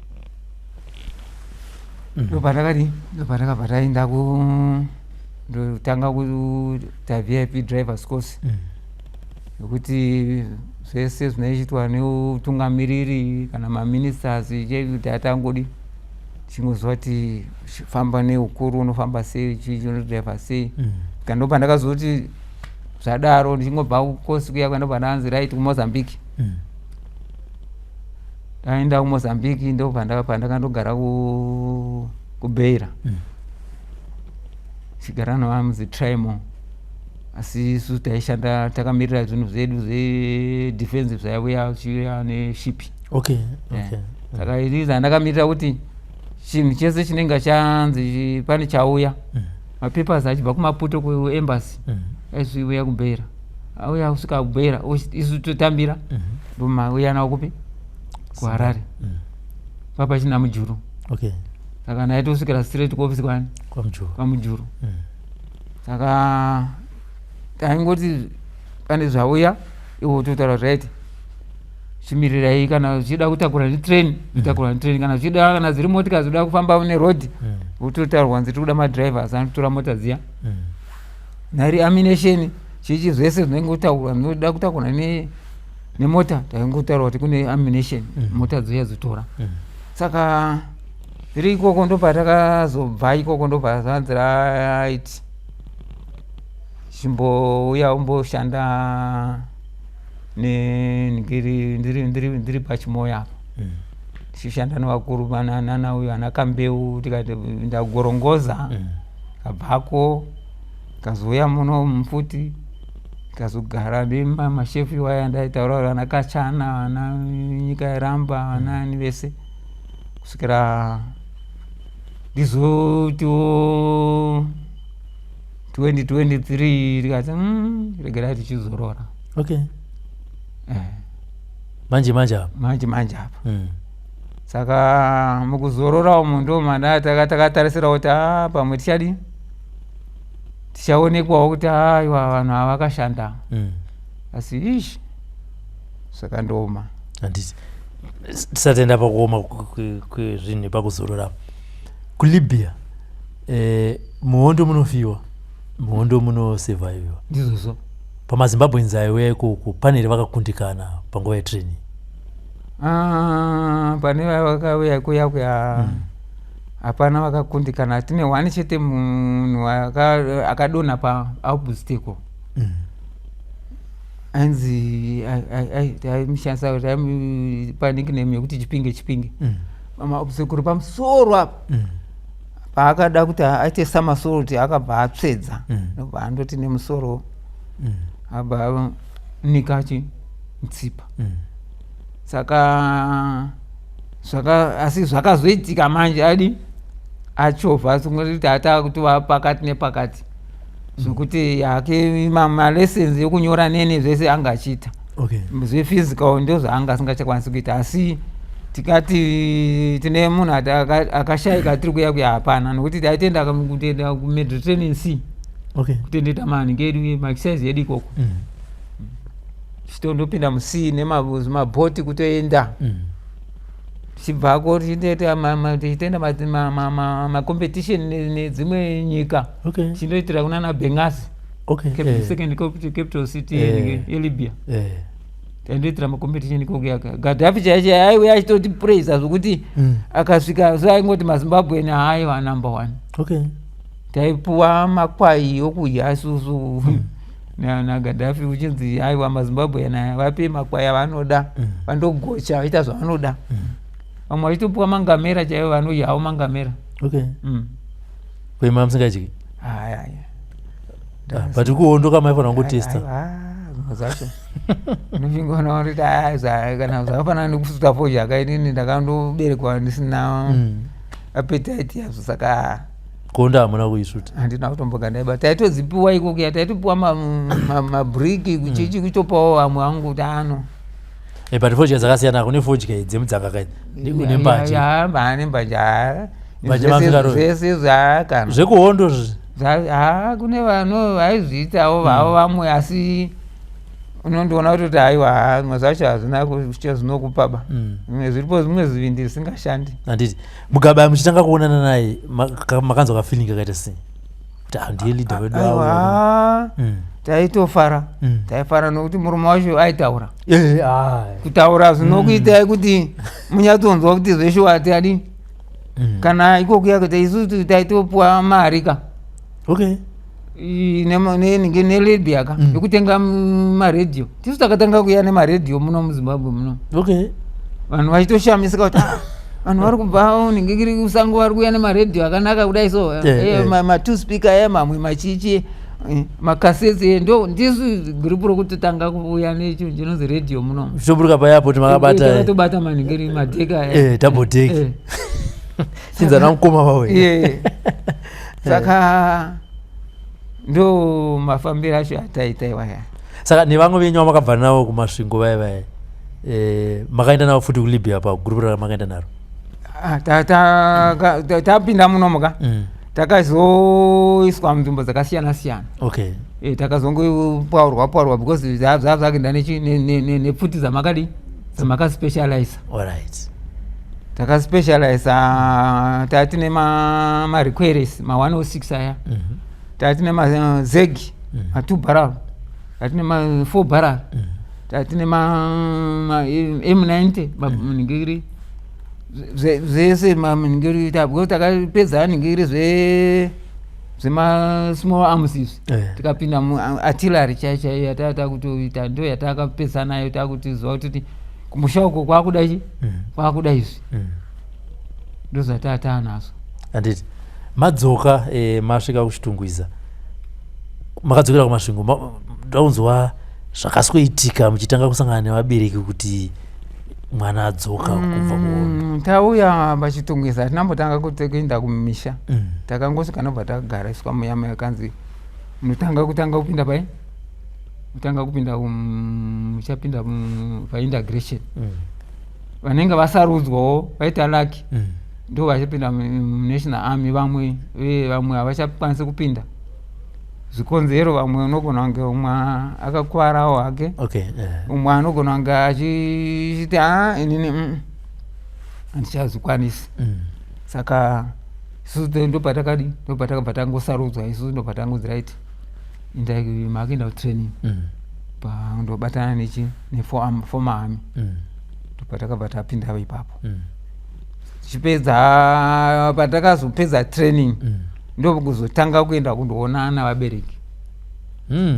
Speaker 4: ndopandakabva taenda ndotanga kuita VIP drivers course nokuti zvese zvinoitwa neutungamiriri kana maministers chekuti atangodi chingozva kuti famba neukuru unofamba sei chiunodriva sei kana ndopandakazoti zvadaro ndichingobva kukosi kuya kwandobva ndanzi right kumozambique taenda kumozambique ndopandakandogara kubeira chigara navamuzi trimo asi isu taishanda takamirira zvinhu zvedu zvedefensive zvaiuya chiuya neshipi
Speaker 3: okay
Speaker 4: saka iriza ndakamirira kuti chinhu chese chinenge chanzi pane chauya mapepers achibva kumaputo kuembassy aisiuya kubeira auya kusvika kubeira isu totambira ndomauya nawo kupi kuharare papa china mujuru
Speaker 3: okay
Speaker 4: saka naye tosvikira straight kuofisi kwani kwamujuru saka taingoti pane zvauya iwo totaura right chimirirai kana uchida kutakura netrain kutakura netrain kana uchida kana dziri motika dzinoda kufamba neroad wototaurwa nzi tikuda madrivers anotora mota dziya nhari amination chichi zvese zvinenge kutaurwa zvinoda kutakura nemota taingotaurwa kuti kune amination mota dziya dzitora saka zviri ikoko ndobva takazobva ikoko ndobva zanzi right chimbouya umboshanda ndiri pachimoyo apo tichishanda nevakuru nana uyo ana Kambeu tikati ndagorongoza kabvako kazouya muno mfuti kazogara nemashefi waya ndaitaura ana Kachana ana nyika yeramba anani vese kusvikira ndizotiwo 2023 tikati regerai tichizorora
Speaker 3: okay manje
Speaker 4: apa saka mukuzorora umu ndo mana takatarisira kuti pamwe tichaonekwawo kuti aiwa vanhu avakashanda asi ishi saka ndoma
Speaker 3: handiti tisatenda pakuoma kwezvinhu pakuzorora kulibya muhondo munofiwa muhondo munosurvivwa
Speaker 4: ndizvozvo
Speaker 3: pamazimbabweans aiuya ikoko pane here vakakundikana panguva yetraining
Speaker 4: pane vakauya kuya hapana vakakundikana tine one chete munhu akadonha paubusteko ainzi aimushandisa kuti aimupa nickname yekuti chipinge maobstekuru pamusoro apa paakada kuti aite samasoro kuti akabva atsvedza nobva andoti nemusoro abva nika mutsipa saka asi zvakazoitika manje achovha kuti ata kutova pakati nepakati zvokuti yake malessons yokunyora nene zvese anga achiita zvephysical ndo zvaanga asingachakwanisi kuita asi tikati tine munhu akashayika tiri kuya hapana nokuti taitenda kuenda kumediterranean kutendeta maningi edu maexercise yedu ikoko chitondopinda musea nemabhoti kutoenda tichibvako tichitenda macompetition nedzimwe nyika chindoitira kunana Benghazi
Speaker 3: Okay.
Speaker 4: Second capital city yeLibya. Taendoitira macompetition ikogeyaka Gaddafi chaiye aiwe achitoti praise zvokuti akasvika so aingoti maZimbabwe aiwa number 1.
Speaker 3: Okay.
Speaker 4: Taipuwa makwai okudya isusu naGaddafi uchinzi aiwa maZimbabwe vape makwai avanoda vandogocha vaita zvavanoda. Vamwe vachitopuwa mangamera chaivo vanodyawo mangamera.
Speaker 3: Okay. Kwema musingadyi.
Speaker 4: Aya.
Speaker 3: But kuondoka maifana ngotesta.
Speaker 4: Zacho. Nofingona kuti kana zvakafanana nekusuta fozha akainini ndakandoberekwa ndisina appetite yazvo saka
Speaker 3: konda hamuna kuisuta.
Speaker 4: Handina kutomboga ndaiba. Taitozipiwa ikokuya taitopuwa mabriki kuchichi kutopawo vamwe vangu kuti ano.
Speaker 3: But fozha dzakasiyana kune fozha dzemudzaka kaidzi. Une mbanje.
Speaker 4: Bane mbanje.
Speaker 3: Zvese
Speaker 4: zvakana.
Speaker 3: Zvekuhondo
Speaker 4: kune vanhu vaizviitawo vavo vamwe asi unondoona kuti aiwa zvimwe zvacho hazvina kuita zvinokupaba. Zviripo zvimwe zvivindi zvisingashandi.
Speaker 3: Handiti Mugabe muchitanga kuonana naye makanzwa kafilingi kakaita sei? Kuti ndiye leader wedu
Speaker 4: awo. Taitofara. Taifara nokuti murume wacho aitaura. Kutaura zvinokuitai kuti munyatsonzwa kuti zveshe watadi. Kana ikokuya kuti isusu taitopuwa marika.
Speaker 3: Okay.
Speaker 4: neLibya ka yekutenga maredhiyo. Tisu takatanga kuya nemaredhiyo muno muZimbabwe muno.
Speaker 3: Okay.
Speaker 4: Vanhu vachitoshamisika kuti vanhu vari kubva ningiri kusango vari kuya nemaredhiyo akanaka kudai so ma2 speaker mamwe machichi makasetse ndo ndisu group rokutotanga kuuya necho chinonzi redhiyo muno.
Speaker 3: Zvoburuka pa-airport makabata.
Speaker 4: Takatobata maningiri madheka.
Speaker 3: Double deck. Sinza namukoma wawe.
Speaker 4: Saka ndo mafambiro acho ataitaiwa ya.
Speaker 3: Saka nevamwe venyu vamakabva navo kumasvingo vaya makaenda navo futi kuLibya pa group ramakaenda naro?
Speaker 4: Tapinda muno muka takazoiswa munzvimbo dzakasiyana siyana.
Speaker 3: Okay.
Speaker 4: Takazongopaurwa because zvazvakuenda nepfuti dzamakaspecialize.
Speaker 3: Alright.
Speaker 4: Takaspecialize tatine marequeries ma106 aya. Tatine mazegi ma2 barrel. Tatine ma4 barrel. Tatine M90 maningiri zvese maningiri takapedza ningiri zvema-small arms. Tikapinda artillery chaichaiyo yatata kutoita ndo yatakapedza nayo takuti zva kuti kumusha uko kwakuda kwakuda izvi ndo zvatata nazo.
Speaker 3: Handiti madzoka masvika kuchitungwiza makadzokera kumasvingo ndaunzwa zvakasweitika muchitanga kusangana nevabereki kuti mwana adzoka kubva
Speaker 4: tauya pachitungwiza hatinambotanga kuenda kumisha. Takangosvika nobva takagara iswa muyama yakanzi munotanga kupinda pai mutanga kupinda muchapinda paintegration. Vanenge vasarudzwawo vaita laki ndo vachapinda munational army. Vamwe havachakwanisi kupinda zvikonzero. Vamwe unogona kunge umwe akakwarawo hake. Umwe anogona kunge achiti inini handichazvikwanisi. Saka isusu ndopatakabva tangosarudzwa isusu ndopatangonzi right makaenda kutraining ndobatana neformer army. Ndopatakabva tapinda ipapo. Tichipedza patakazopedza training ndokuzotanga kuenda kundoonana vabereki.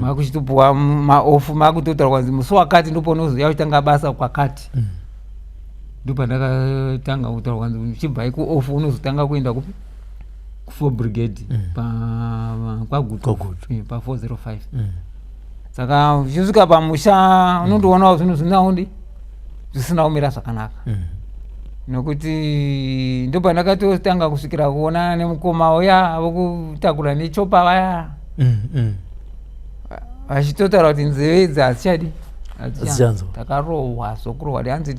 Speaker 4: Makuchitopuwa maofu makutotaura kwanzi musi wakati ndoponozoya kutanga basa kwakati. Ndopandakatanga kutaura kwanzi uchibva ikuofu unozotanga kuenda kupi ku4 brigade kwagutu pa405. Saka uchisvika pamusha unondoonawo zvinhu zvinaundi zvisina kumira zvakanaka. Nokuti ndopandakatotanga kusvikira kuonana nemukoma uya vokutakura nechopa vaya vachitotaura kuti nzeve idzi hadzichadi takarohwa sokurohwa hanzi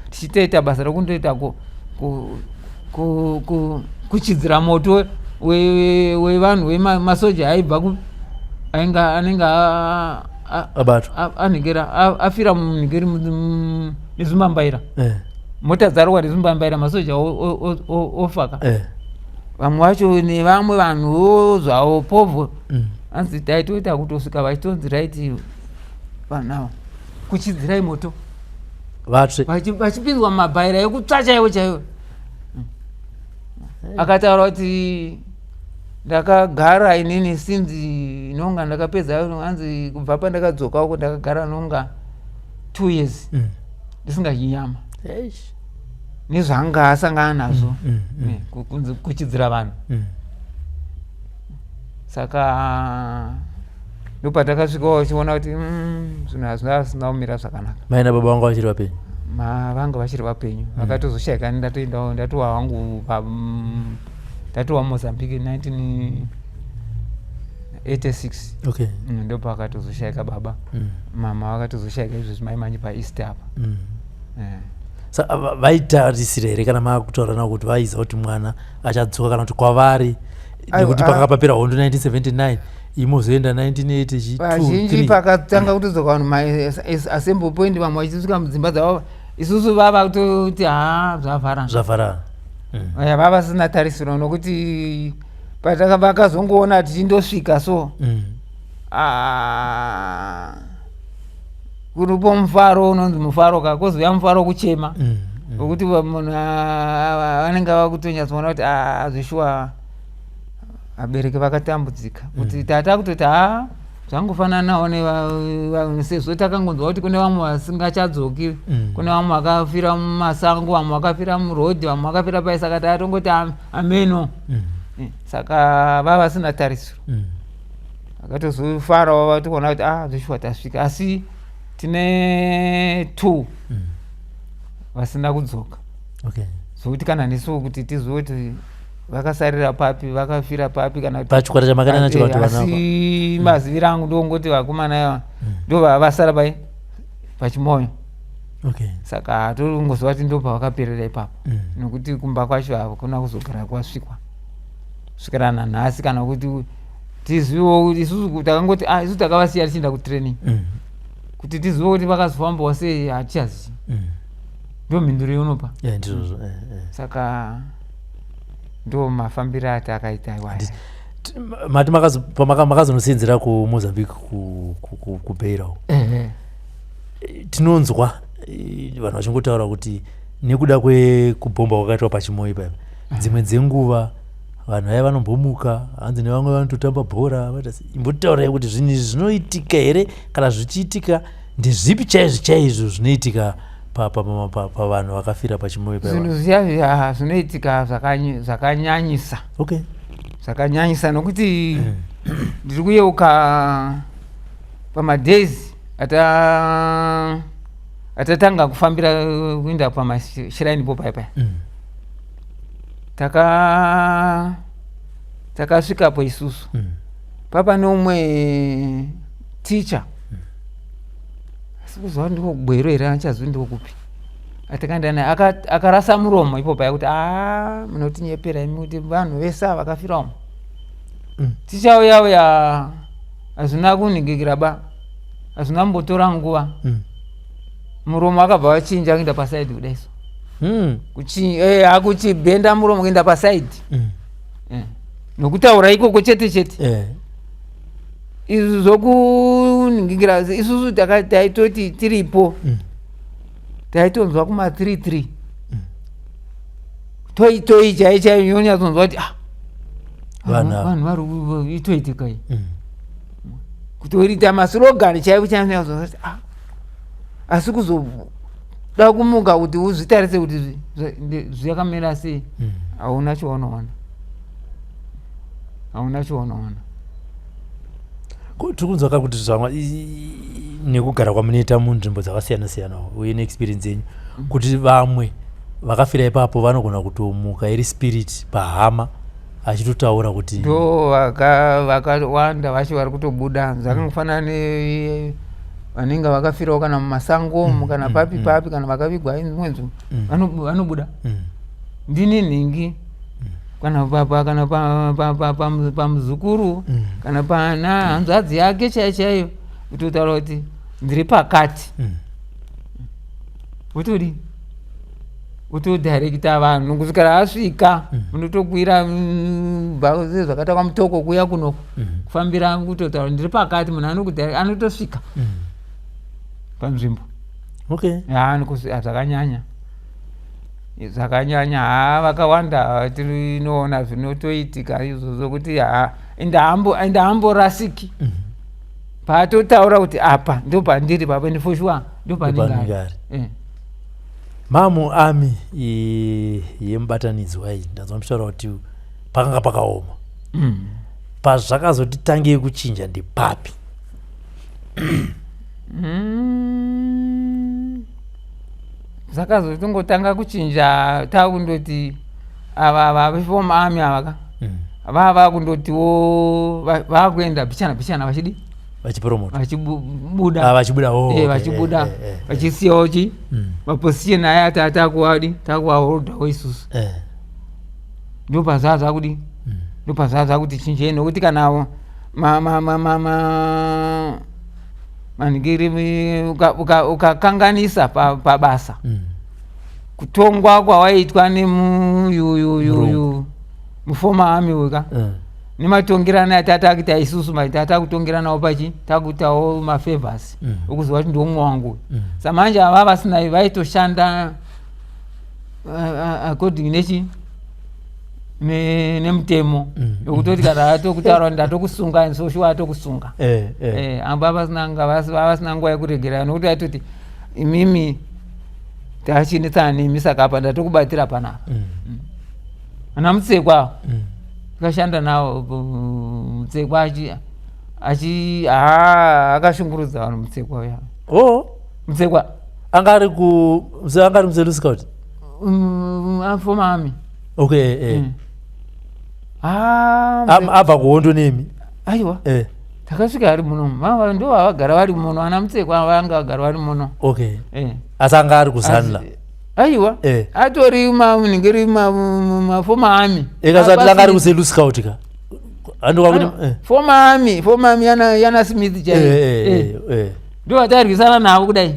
Speaker 4: tichitoita basa rekundoita kuchidzira moto wevanhu vemasoja aibva anenge anhengera afira munhengeri nezvimbambaira. Mota dzarwa nezvimbambaira masoja ofaka. Vamwe vacho nevamwe vanhuwo zvavo povho anzi taitoita kutosvika vachitonzi raiti vanava kuchidzirai moto
Speaker 3: vatsve
Speaker 4: vachipinzwa mumabhaira ekutsva chaiwo chaiwo. Akataura kuti ndakagara inini sinzi inonga ndakapedza anzi kubva pandakadzoka uko ndakagara nonga 2 years ndisingadyi nezvanga asangana nazvo kuchidzira vanhu. Saka ndopatakasvikawo chiona kuti zvinhu hazvina kumira zvakanaka.
Speaker 3: mai nababa vangu vachiri vapenyu?
Speaker 4: Vanga vachiri vapenyu, vakatozoshayika ndatoendawo ndatowa wangu ndatowa Mozambique 1986.
Speaker 3: Okay.
Speaker 4: Ndopa akatozoshayika baba. Mama vakatozoshayika izvo mai manje paEast apa.
Speaker 3: Saka vaitarisira here kana makutaura navo kuti vaiziva kuti mwana achadzoka kana kuti kwavari nekuti pakapapira hondo 1979 imozoenda 1982
Speaker 4: vazhinji pakatanga kutodzoka vanhu assembly point vamwe vachisvika mudzimba dzavo isusu vava kutoti zvavharana vava vasina tarisiro nokuti vakazongoona tichindosvika so kuripo mufaro unonzi mufaro kakozouya mufaro kuchema wekuti munhu vanenge vava kutonyatsoona kuti azvishuwa abereki vakatambudzika kuti tata kutoti zvangofananawo sezvo takangonzwa kuti kune vamwe vasingachadzoki, kune vamwe vakafira mumasango, vamwe vakafira murodhi, vamwe vakafira pai, saka tatongoti ameno. Saka vava vasina tarisiro. Vakatozofarawo vatikuona kuti zvishwa tasvika, asi tine 2 vasina kudzoka. Zvokuti kana nesu kuti tizive kuti vakasarira papi, vakafira papi, kana
Speaker 3: pachikwata chamakana nacho vantu vanapa.
Speaker 4: Asi mazivira angu ndongoti vakomana ndo vasara pai pachimoyo. Saka tongozwa kuti ndo pavakaperera ipapo. Nokuti kumba kwacho hakuna kuzogara kwasvikwa svikira nanhasi, kana kuti tizivewo kuti isusu takangoti isusu takavasiya tichienda kutraining kuti tizive kuti vakazofambawo sei hatichazivi. Ndo mhinduro yeunopa. Saka ndo mafambiro atakaita iwayo.
Speaker 3: Mati makazonosinzira kuMozambique kubeirawo. Tinonzwa vanhu vachingotaura kuti nekuda kwekubhomba kwakaitwa pachimoyo ipapo dzimwe dzenguva vanhu vaya vanombomuka, hanzi nevamwe vanototamba bhora. Imbotitaurai kuti zvinhu izvi zvinoitika here, kana zvichiitika ndezvipi chaizvo zvinoitika pavanhu vakafira pachimoyo ipapo?
Speaker 4: Zvinhu zviya zvinoitika zvakanyanyisa. Zvakanyanyisa nokuti ndiri kuyeuka pamadays atatanga kufambira kuenda pamashiraini po paya. Takasvikapo isusu papa nomwe teacher sikuzwa ndiko kugwero here, anchazvi ndiko kupi, atakaenda naye akarasa muromo ipo paya kuti munotinyepera imi kuti vanhu vese vakafiramo. Teacher yauya hazvina kunhingikira ba, hazvina mbotora nguva, muromo akabva wachinja kuenda pasaidi kudaiso. Akuchibhenda muromo kuenda pasaidi nokutaura ikoko chete chete. Izvi zokunhingikira isusu taitoti tiripo taitonzwa kuma 33 toi chaichai yonyatsonzwa kuti vanhu vari itoitikai kutorita maslogani chaivo chanyatsonzwa kuti asi kuzoda kumuka kuti uzvitarise kuti zvakamira sei, hauna chaunoona.
Speaker 3: Tiri kunzwa kuti zvamwa nekugara kwamunoita munzvimbo dzakasiyana-siyana uye neexperience yenyu kuti vamwe vakafira ipapo vanogona kutomuka iri spirit pahama achitotaura kuti
Speaker 4: ndo vakawanda vacho vari kutobuda. Zvakangofanana vanenge vakafirawo kana mumasango kana papi kana vakavigwa imwe nzvimbo vanobuda. Ndini nhingi kana pamuzukuru kana pana hanzvadzi yake chaiyo kutotaura kuti ndiri pakati. Wotodi utodirecta vanhu kusvikira asvika munotokwira bhazi zvakatakwa mutoko kuya kuno kufambira kutotaura ndiri pakati munhu anotosvika panzvimbo.
Speaker 3: Okay.
Speaker 4: Zvakanyanya vakawanda tinoona zvinotoitika izvozvo kuti indahamborasiki patotaura kuti apa ndo pandiri papa ndifoshwa ndo pandingari.
Speaker 3: Mamu ami yemubatanidzwa iyi ndanzwa mushora kuti pakanga pakaoma. Pazvakazotitange kuchinja ndipapi?
Speaker 4: Zvakazotongotanga kuchinja takundoti ava vefoma ami avaka vava kundotiwo vakuenda pichana vachidi vachibuda vachibuda vachisiyawo maposition aya takuaholdawo isusu ndopazaza kuti chinjeni nokuti kana manhingiri ukakanganisa pabasa kutongwa kwawaitwa nemuyuyuyu mufoma ami weka nematongerana atatakuita isusu tatakutongeranawo pachi takutawo mafavors okuziva kuti ndomwe wangu samanje ava vasina vaitoshanda according nemutemo yokutoti kana atokutaura ndatokusunga nsoshuwa atokusunga amba vasina nguva yekuregera nokuti atoti imimi tachinetsana nemi saka apa ndatokubatira panapa. Ana Mutsekwa tikashanda nawo Mutsekwa akashungurudza vanhu Mutsekwa uya. Mutsekwa
Speaker 3: angari muzelu scout
Speaker 4: afoma ami.
Speaker 3: Okay. Abva kuhondo nemi.
Speaker 4: Aiwa. Takasvika ari muno mava ndo vagara vari muno ana Mutsekwa vanga vagara vari muno.
Speaker 3: Okay. Asanga ari kusanla.
Speaker 4: Aiwa. Atori munhingiri mafoma ami.
Speaker 3: Ekasati ari kuselu scout ka. Andoka kuti
Speaker 4: foma ami yana Smith chai. Ndo atarwisana navo kudai.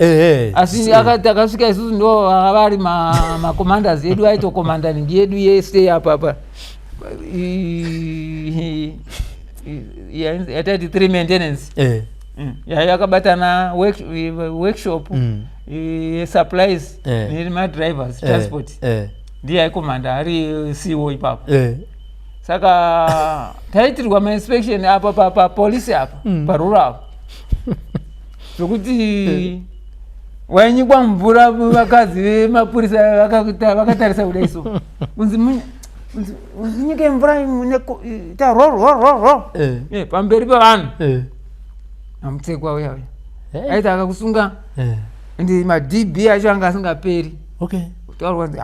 Speaker 4: Asi akasvika isusu ndo vari macommanders edu aito commanding yedu yese apa yatati 3 maintenance yakabatana workshop supplies nemadrivers transport ndiye aikomanda ari CEO ipapo. Saka taitirwa mainspection apa papolisi apa parural zvokuti wainyikwa mvura vakadzi vemapurisa vakatarisa kudai so kunzi nyike mvura ta ro pamberi pavanhu Amutsekwa uya aiti akakusunga ende madb acho anga asingaperi kutaurwa kunzi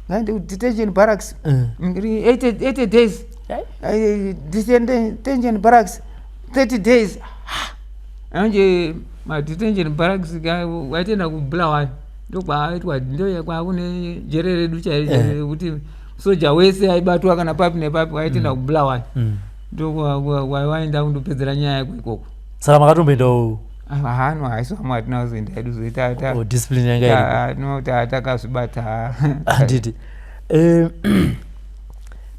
Speaker 4: ngaende kudetention barracks 80 days detention barracks 30 days anje madetention barracks waitenda kubulawayo ndokwaitwa ndokwakune jere redu chairi kuti soja wese aibatwa kana papi nepapi waitenda kubulawayo ndokwawaenda kundopedzera nyaya yako ikoko.
Speaker 3: Saka makatomboendawo
Speaker 4: hano haiso amwe atina kuzoenda hedu zoita
Speaker 3: discipline yanga iripo
Speaker 4: no takazvibata
Speaker 3: anditi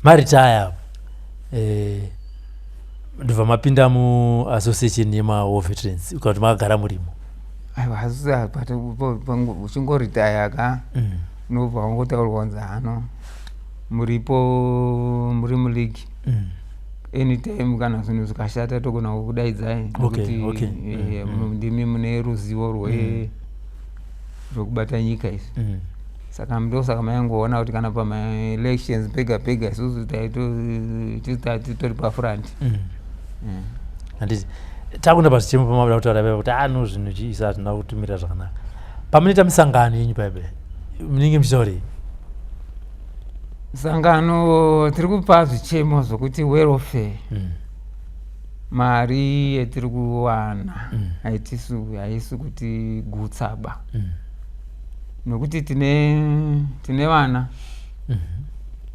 Speaker 3: maritaya ndobva mapinda muassociation yema-war veterans ukati makagara murimo.
Speaker 4: Aiwa hasusa uchingoritaya ka nobva wangotaurwa kunzi hano muri muleague anytime kana zvinhu zvikashata togona kukudaidzai nokuti ndimi mune ruzivo rwekubata nyika izvi. Saka ndosaka maingoona kuti kana pamaelections pega isusu titori pafront.
Speaker 3: Handiti takunda pachichemo pamabda kutaura paipa kuti ano zvinhu chiisa hatina kutumira zvakanaka. Pamunoita misangano yenyu paipa munenge muchitaurei?
Speaker 4: Sangano tiri kupa zvichemo zvokuti welfare mari yetiri kuwana haisi kuti gutsaba nokuti tine vana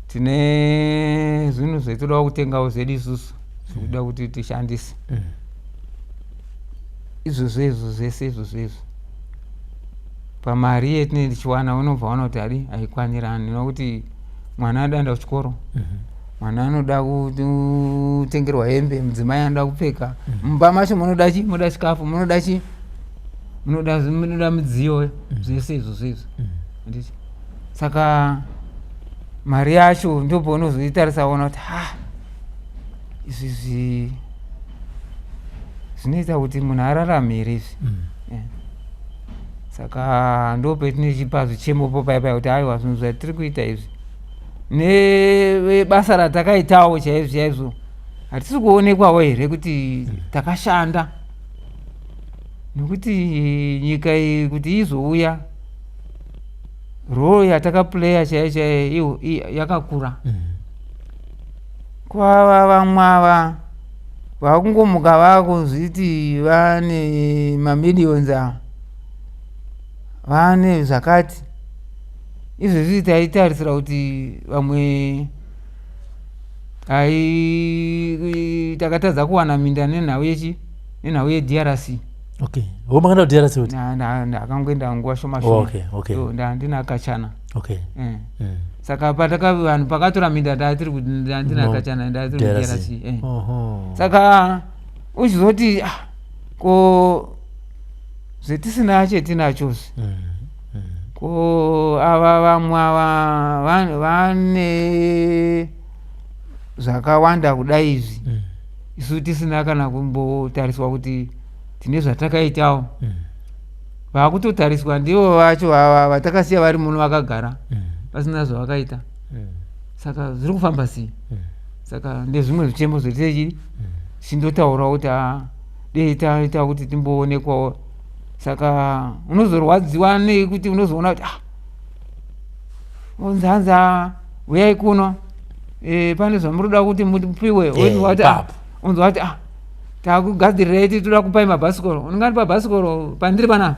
Speaker 4: tine zvinhu zvetinoda kutengawo zvedu isusu zvekuda kuti tishandise izvozvo zvese izvozvo pamari yetinenge tichiwana unobva waona kuti haikwanirani nokuti mwana anoda kuchikoro, mwana anoda kutengerwa hembe, mudzimai anoda kupfeka, mumba macho munoda chi, munoda chikafu, munoda chi, munoda midziyo, zvese izvozvo. Saka mari yacho ndipo unozoitarisa ona kuti izvi zvinoita kuti munhu ararame here izvi. Saka ndo petine chipazo chemopo paipai kuti aiwa zvinhu zvatiri kuita izvi nebasa ratakaitawo chaizvo chaizvo hatisi kuonekwawo here kuti takashanda, nekuti nyika iyi kuti izouya role yatakaplaya chaiyo chaiyo yakakura. Kwava vamwe ava vakungomuka vakuzviti vane mamiliyons vane zvakati, izvezvi taitarisira kuti vamwe takatadza kuwana minda nenhau yeDRC.
Speaker 3: Okay. Womakanda DRC kuti?
Speaker 4: Ndakangoenda nguva shoma shoma.
Speaker 3: Okay.
Speaker 4: Ndina kachana.
Speaker 3: Okay.
Speaker 4: Saka vanhu pakatora minda ndatiri kuti ndina kachana ndatiri DRC. Saka uchizoti ko zvetisina chetinachozi. Ko ava vamwe ava vane zvakawanda kudai izvi. Isu tisina kana kumbotariswa kuti tine zvatakaitawo. Vakutotariswa ndivo vacho ava vatakasiya vari muno vakagara pasina zvavakaita. Saka zviri kufamba sei? Saka ndezvimwe zvichemo zvetiri chindotaurawo kuti dei taita kuti timboonekwawo. Saka unozorwadziwa nekuti unozoona kuti nzanza uyai kuno, pane zvamuroda kuti mupiwe, unzwa kuti takugadzirirai toda kupai mabhasikoro. Unongatipa bhasikoro pandiri panapa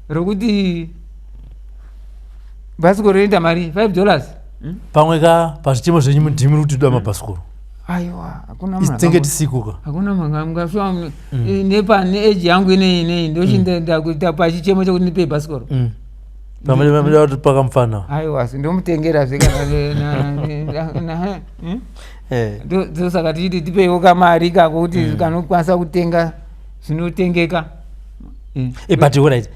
Speaker 4: rokuti bhasikoro rinoita mari $5
Speaker 3: pamwe pazvichemo zvenyu ndimi kuti toda mabhasikoro.
Speaker 4: Aiwa,
Speaker 3: tenge tisikuka,
Speaker 4: hakuna mangafua nepane eji yangu inei ndochinda kuita pachichemo chokuti ndipe bhasikoro.
Speaker 3: Pamwe kuti pakamufana.
Speaker 4: Aiwa, ndomutengera ndosaka tichiti tipeiwo kamari kako kuti kanokwanisa kutenga zvinotengeka.
Speaker 3: But alright,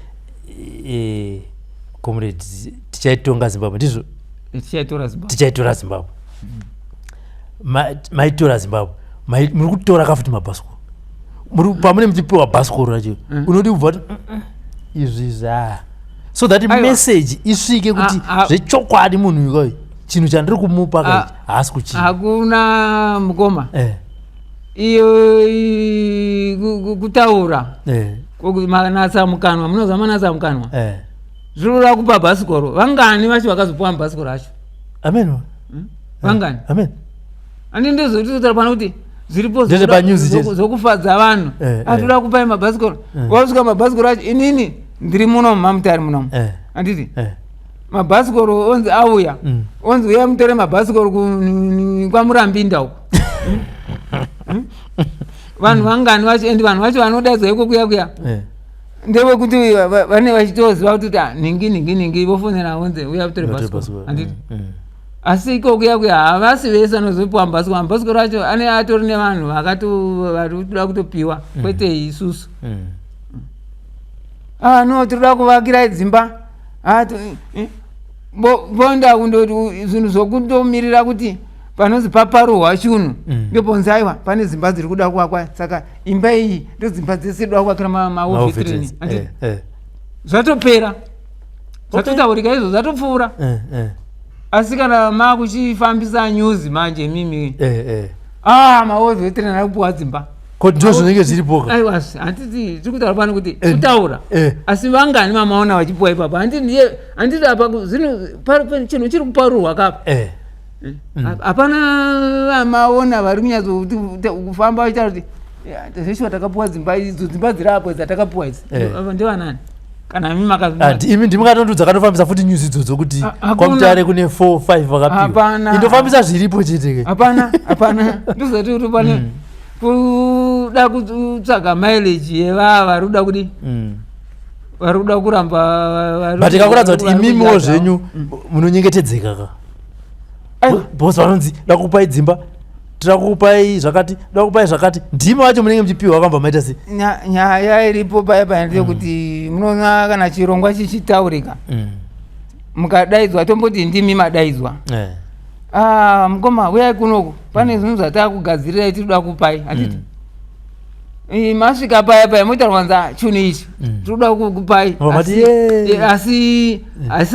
Speaker 3: comrades, tichaitonga Zimbabwe ndizvo? Tichaitora Zimbabwe. Maitora Zimbabwe, muri kutora kafuti mabhasikoro, pamune muchipiwa bhasikoro racho unoti kubva kuti izvi so that message isvike kuti zvechokwadi munhu ikoyo chinhu chandiri kumupa haasi kuchii.
Speaker 4: Hakuna mukoma iyo kutaura manatsa mukanwa, munozva manatsa mukanwa zvirura kupa bhasikoro. Vangani vacho vakazopiwa mabhasikoro acho?
Speaker 3: Amen.
Speaker 4: Vangani?
Speaker 3: Amen.
Speaker 4: Ani ndozotitaura pano kuti zviripo zvokufadza vanhu. Atoda kupai mabhasikoro, wasvika mabhasikoro acho inini ndiri muno mamutari munomu anditi mabhasikoro onzi auya onzi uya mutore mabhasikoro kwamurambinda uko. Vanhu vangani vacho endi vanhu vacho vanodaidzwa iko kuya ndevekuti vane vachitoziva kuti ningi vofonera onzi uya utore bhasikoro anditi. Asi iko kuya havasi vese anozopiwa mabhasikoro. Mabhasikoro acho atori nevanhu vari kutopiwa kwete isusu. No, tinoda kuvakira dzimba bonda kundoti zvinhu zvokundomirira kuti panozi paparuhwa chunhu ndoponzi aiwa pane dzimba dziri kuda kuvakwa, saka imba iyi ndodzimba dzese doda kuvakira maofitrini. Zvatopera, zvatotaurika izvo, zvatopfuura. Asi kana makuchifambisa nyuzi manje mimi maofitrini ari kupiwa dzimba
Speaker 3: kuti ndo zvinenge zviripo.
Speaker 4: Aiwa, handiti tiri kutaura pano kuti kutaura, asi vangani vamaona vachipiwa ipapo. Handiti apa chinhu chiri kuparurwa kapa, hapana vamaona vari kunyatsokufamba vachitaura kuti zveshuwa takapiwa dzimba idzo, dzimba dziri apo dzatakapiwa idzi ndevanani? Kana
Speaker 3: imi ndimukatondudza kanofambisa futi nyuzi idzodzo kuti kwamutare kune 4-5 vakapiwa, indofambisa zviripo chete.
Speaker 4: Hapana, ndozati kuti pane kuda kutsvaga mileage yevava vari kuda kudi varikuda kuramba
Speaker 3: but ikakuratidza kuti imimiwo zvenyu munonyengetedzeka ka bosi vanonzi dakupai dzimba tirakupai zvakati dakupai zvakati ndima vacho munenge muchipiwa vakamba maita sei
Speaker 4: nyaya iripo paya ndeyekuti munoona kana chirongwa chichitaurika mukadaidzwa tomboti ndimi madaidzwa mukoma uyai kunoku pane zvinhu zvatakugadzirirai tinoda kupai handiti masvika paya motaurwa nza chinhu ichi tinoda kukupai asi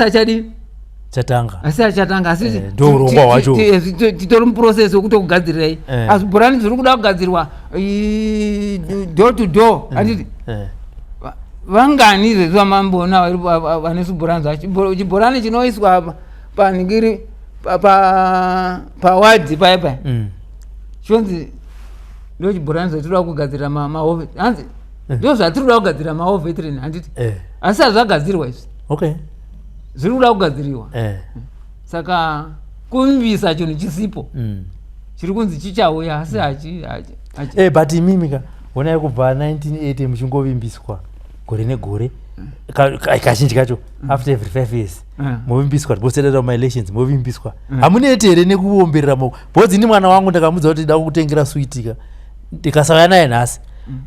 Speaker 4: achadi achatanga asi
Speaker 3: ndourongwa hwacho
Speaker 4: titori muprocess wekuti kugadzirirai asi bhorani zviri kuda kugadzirwa door to door handiti vangani zvezuva mambona vane zvibhorani zvacho chibhorani chinoiswa apa panhingiri pawadhi paya chonzi ndo chibhorani zvatinoda kugadzirira mahove hanzi ndo zvatinoda kugadzirira mahoveterini handiti asi hazvagadzirwa izvi zviri kuda kugadziriwa saka kuvimbisa chinhu chisipo chiri kunzi chichauya asi
Speaker 3: but imimika onai kubva 1980 muchingovimbiswa gore negore kazhinji kacho after every 5 years movimbiswa bosedera maelections movimbiswa hamuneti here nekuomberera moko bhodzi ni mwana wangu ndakamudza kuti da kukutengera switika ndikasauya naye nhasi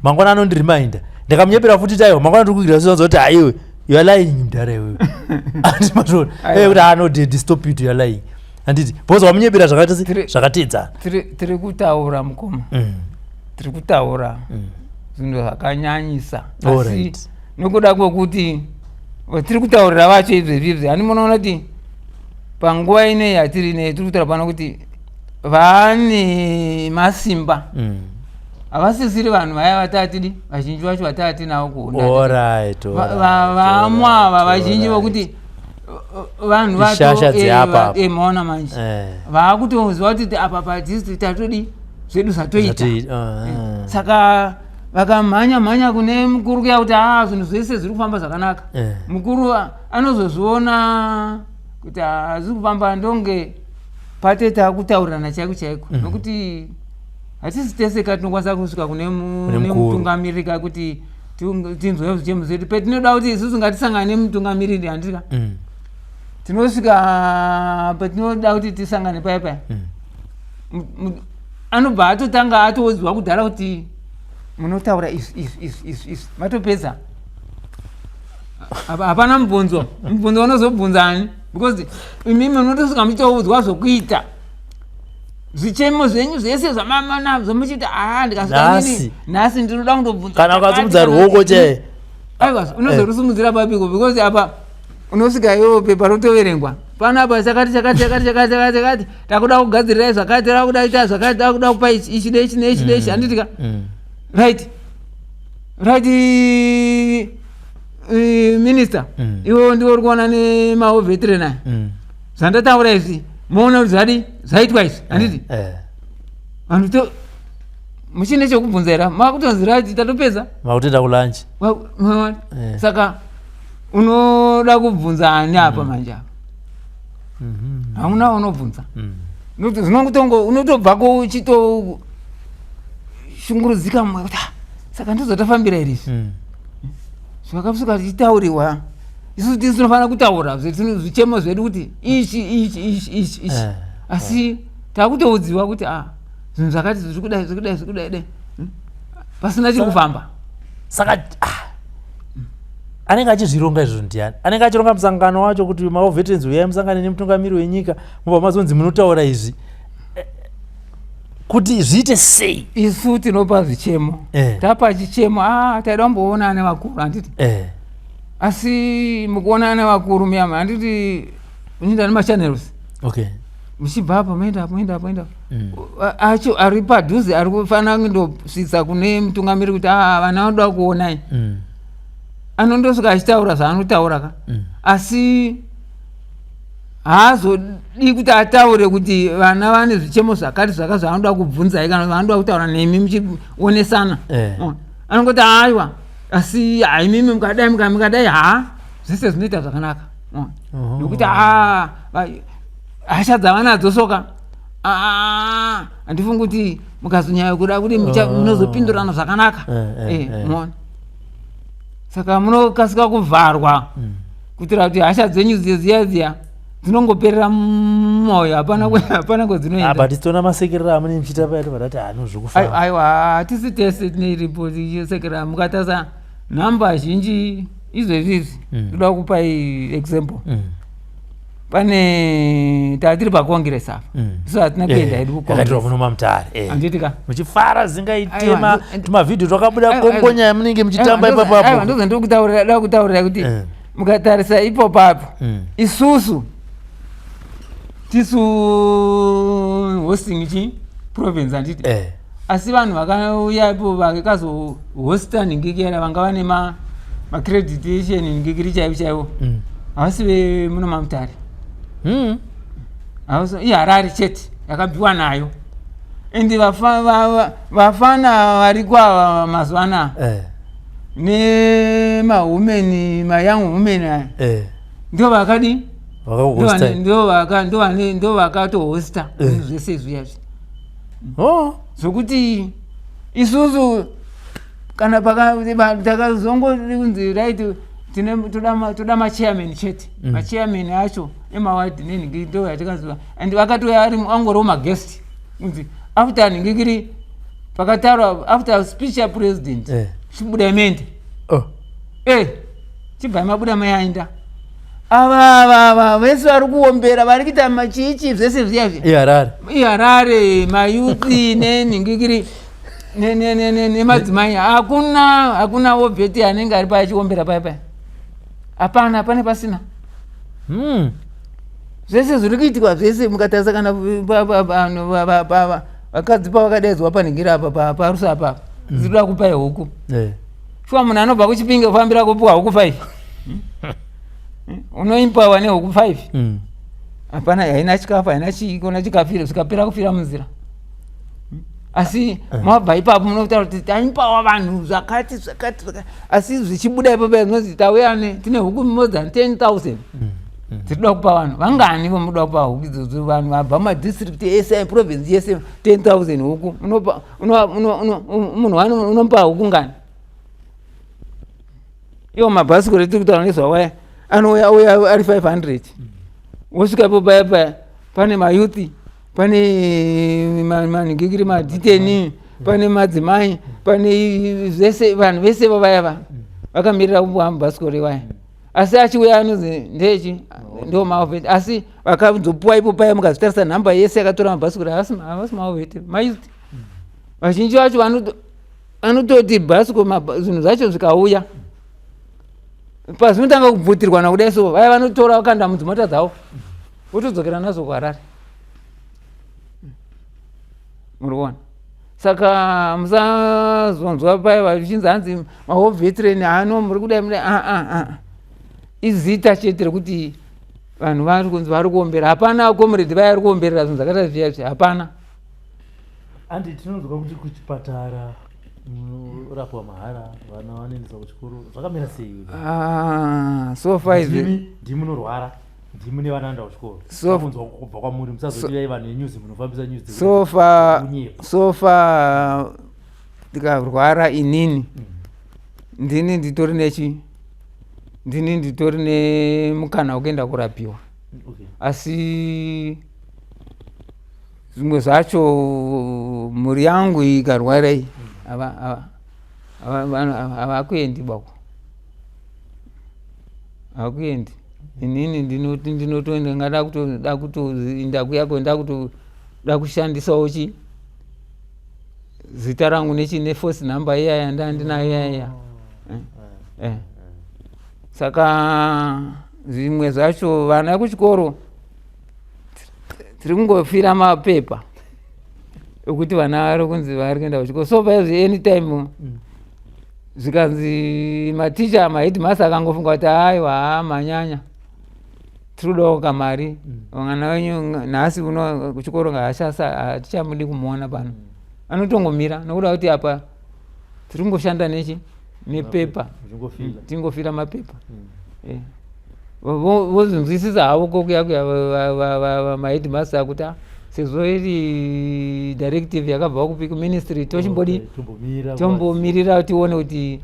Speaker 3: mangwana anondirimainda ndikamunyepera futi taiwa mangwana ndiri kugira zvinonzi kuti haiwe you are lying mudhara iwewe andimatona kuti ano stop it you are lying handiti bhodzi wamunyepera zvakatedza
Speaker 4: tiri kutaura mukoma tiri kutaura zvinhu zvakanyanyisa asi nokuda kwekuti tiri kutaurira vacho izvezvizvi hani munoona kuti panguva inei yatiri nei tiri kutaura pano kuti vane masimba havasisiri vanhu vaya vatatidi vazhinji vacho vatatinavo kuona vamwa ava vazhinji vokuti vanhu vatomaona manje vaakutoziva kuti apa padistrict tatodi zvedu zvatoita saka vakamhanya kune mukuru kuya kuti zvinhu zvese zviri kufamba zvakanaka mukuru anozozviona kuti hazviri kufamba ndonge pateta kutaurirana chaiko nokuti hatisi teseka tinokwanisa kusvika kune mutungamiriri kuti tinzwe zvichemo zvedu petinoda kuti isusu ngatisangane nemutungamiriri handika tinosvika petinoda kuti tisangane paya anobva atotanga atoziva kudhara kuti munotaura izvi matopedza hapana mubvunzo unozobvunzani because imimi munotosvika muchitoudzwa zvokuita zvichemo zvenyu zvese zvamuchita ndikasvika nhasi ndinoda kundobvunza
Speaker 3: kana ukazungudza ruoko chae
Speaker 4: aiwa unozorusumudzira papiko because apa unosvika iwo pepa rotoverengwa panapa chakati takuda kugadzirirai zvakati takuda kuita zvakati takuda kupa ichi nechi handitika right minister iwo ndiwo uri kuona nemahoveterenaya zvandataura izvi moona kuti zvadi zvaitwa izvi handiti vanhu muchine chekubvunza here makutonzira kuti tatopedza
Speaker 3: makutoenda kulanchi
Speaker 4: saka unoda kubvunza ani apa manje apa hauna unobvunza nokuti zvinongotongo unotobvako uchitoshungurudzika mumwe kuti saka ndizotafambira iri izvi zvakasvika tichitauriwa isusu tinofanira kutaura zvichemo zvedu kuti ichi asi takutoudziwa kuti zvinhu zvakati zvirikudai pasina chiri kufamba
Speaker 3: saka anenge achizvironga izvozvo ndiani anenge achironga musangano wacho kuti mahoveterans uyai musangane nemutungamiri wenyika mubva mazonzi munotaura izvi kuti zviite sei
Speaker 4: isu tinopa zvichemo tapa chichemo taida kumboona nevakuru handiti asi mukuona nevakuru miyama handiti muchienda nemachannels muchibva apa moenda acho ari padhuze ari kufanira kundosvitsa kune mutungamiri kuti vana vanoda kuonai anondosvika achitaura zvaanotaura asi haazodi kuti ataure kuti vana vane zvichemo zvakati zvanoda kubvunzai kana vanoda kutaura nemi muchionesana anongoti aiwa asi haimimi mukadai zvese zvinoita zvakanaka nokuti hasha dzavanadzo soka handifungi kuti mukazonyaya kuda kuti munozopindurana zvakanaka saka munokasika kuvharwa kuitira kuti hasha dzenyu dziya dzinongoperera mumwoyo, hapana kwedzinoenda.
Speaker 3: But tinoona masekerera amune muchita payati vatati zvekufara.
Speaker 4: Aiwa, hatisi tese tine ripoti yesekerera. Mukatasa nhamba zhinji izvezvizi, toda kupai example. Pane tatiri pacongress apa, so hatina kuenda hedu
Speaker 3: kucongress munoma mutare
Speaker 4: anditika
Speaker 3: muchifara zingaitema tumavhidhio twakabuda kongonya yamunenge muchitamba ipapapo.
Speaker 4: Ndoza ndiri kutaurira kuti mukatarisa ipopo apo isusu tisu hosting chi province anditi, asi vanhu vakauya ipo vakazohosta nhingikira vanga vane macreditation nhingikiri chaivo havasi vemunoma mutare. Iharare chete yakabhiwa nayo, ende vafana vari kwava mazuva anaya nemawomen, mayoung women aya ndo vakadi ndo vakatohosta zvese zviyazvi zvokuti isusu kana takazongoti right toda machairman chete, machairman acho emawadi nenhingiri ndo yatikaziva, and vakatoya angoriwo maguest kunzi after nhingikiri pakatarwa after speech yapresident chibuda imende chibva mabuda mayaenda ava vese vari kuombera vari kuita machichi zvese zviyazvi iharare mayuthi nenhingikiri nemadzimai hakuna wobheti anenge ari pachiombera paya hapana, pane pasina zvese zviri kuitikwa zvese. Mukatarisa kana vakadzi pavakadaidzwa panhingiri apa parusa apa zvirikuda kupai huku shuwa munhu anobva kuchipinge kufambira kupiwa huku 5 unoimpawa nehuku 5 hapana, haina chikafu, haina chikona chikafira, zvikapera kufira munzira. Asi mabva ipapo munotaura kuti taimpawa vanhu zvakati, asi zvichibuda ipapo zvinonzi tauya tine huku more than 10,000 tinoda kupa vanhu. Vangani vomuda kupa huku idzodzo? Vanhu vabva madistrict ese, province yese 10,000 huku. Munhu unopa huku ngani? Iwo mabhasikoro tiri kutaura nezvawaya anouya ari 500. Wosvika ipo paya pane mayuthi, pane manhingikiri madhiteni, pane madzimai, pane zvese vanhu vese vavayava vakamirira kupuwa mabhasikoro iwaya. Asi achiuya anonzi ndechi ndo maovheti, asi vakazopuwa ipo paya mukazotarisa nhamba yese yakatora mabhasikoro havasi maovheti, mayuthi. Vazhinji vacho vanototi bhasikoro zvinhu zvacho zvikauya pazvinotanga kubvutirwa nakudai so vaya vanotora vakanda mudzimota dzavo votodzokera nazo kuHarare. Muriona? Saka musazonzwa paya vachinzi hanzi mahovhetireni ano muri kudai izita chete rekuti vanhu vari kunzi vari kuombera. Hapana comrade vaya vari kuomberera zvinhu zvakaita zviyazvi, hapana.
Speaker 3: Andi tinonzwa kuti kuchipatara rapwa mahara, vana vanoendeswa kuchikoro, zvakamira sei?
Speaker 4: So far
Speaker 3: ndimunorwara, ndimune vana vanoenda kuchikoro, sakunzwa kubva kwamuri, musazoti vanhu venyuzi munofambisa nyuzi.
Speaker 4: So far ndikarwara inini ndini nditori nemukana wekuenda kurapiwa. Asi zvimwe zvacho mhuri yangu ikarwara iyi havakuendi bako, havakuendi. Inini ndinotoenda ngada kutoinda kuyako, ndakutoda kushandisawo zita rangu neforce number iyaya ndandinayo iyaya. Saka zvimwe zvacho vana vekuchikoro tiri kungofira mapepa ekuti vana vari kunzi vari kuenda kuchikoro. So paizvi anytime zvikanzi maticha maheadmaster akangofunga kuti aiwa manyanya tiri kudawo kamari, mwana wenyu nhasi uno kuchikoro hatichamudi kumuona pano, anotongomira nokuda kuti apa tiri kungoshanda nepepa, tingofira mapepa. Vozvinzwisisa havo kokuya maheadmaster kuti sezvo iri directive yakabva kupi kuministry tombomirira tione kuti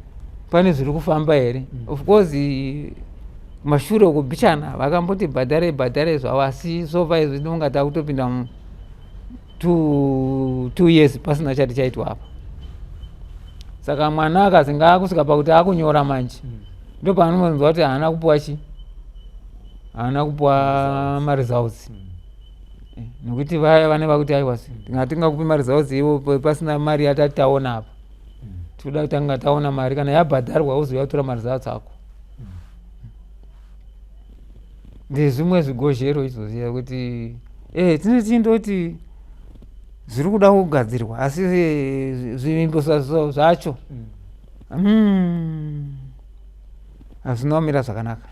Speaker 4: pane zviri kufamba here. Of course mashure okubhichana vakamboti bhadhare zvavo, asi sofa izvi ndinonga takutopinda 2 years pasina chati chaitwa apa. Saka mwana akazi ngaakusvika pakuti akunyora manje, ndo paanomonzwa kuti haana kupuwa chi, haana kupuwa maresults. Nokuti vaya vane vakuti aiwasi tingakupi maresults iwo pasina mari yatati taona apa. Toda kutanga taona mari, kana yabhadharwa uzouya kutora maresults ako. Ndezvimwe zvigozhero izvozviya kuti tinotindoti zviri kuda kugadzirwa asi zvivimbo zvacho hazvina kumira zvakanaka.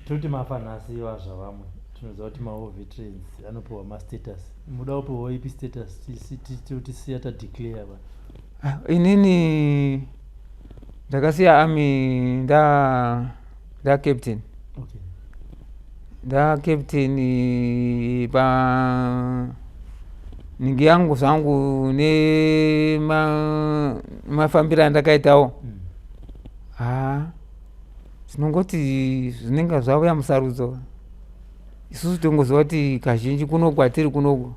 Speaker 3: Toti mafanhasi zvavamwe tinoziva kuti maveterans anopiwa mastatus. Muda kupiwa ipi status tisiya tadeclare ba?
Speaker 4: Inini ndakasiya army nda captain.
Speaker 3: Okay.
Speaker 4: Nda captain pa ningi yangu zvangu ne mafambiro andakaitawo. Tinongoti zvinenge zvauya musarudzo. Isusu tongoziva kuti kazhinji kuno kwatiri kunoko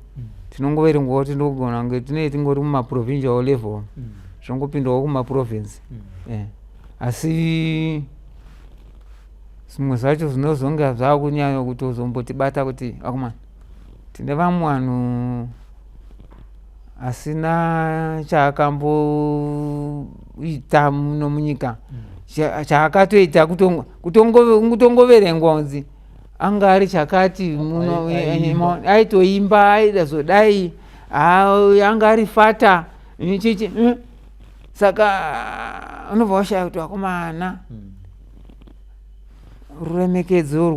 Speaker 4: tinongoverengwa kuti ndogona kunge tinenge tingori mumaprovincial level, zvongopindawo kumaprovince. Asi zvimwe zvacho zvinozonga zvaakunyanya kutozombotibata kuti akomana tine vamwe vanhu asina chaakamboita muno munyika, chaakatoita kutongoverengwa kunzi anga ari chakati muno, aitoimba aidazodai, anga ari fata chichi. Saka unobva washaya kuti wakomana ruremekedzo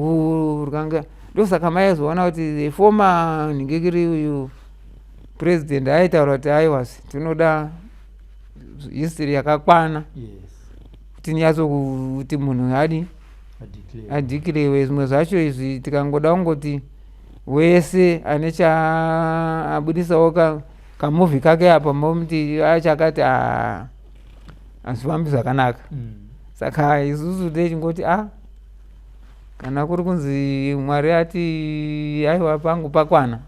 Speaker 4: rwanga. Ndosaka maizoona kuti former ningekiri uyu president aitaura kuti aiwasi tinoda history yakakwana kuti nyatso kuti munhu adhikirewe. Zvimwe zvacho izvi tikangoda kungoti wese ane chaabudisawo kamovhi kake apa momuti achakati hazvifambi zvakanaka. Saka isusu techingoti kana kuri kunzi Mwari ati aiwa pangu pakwana,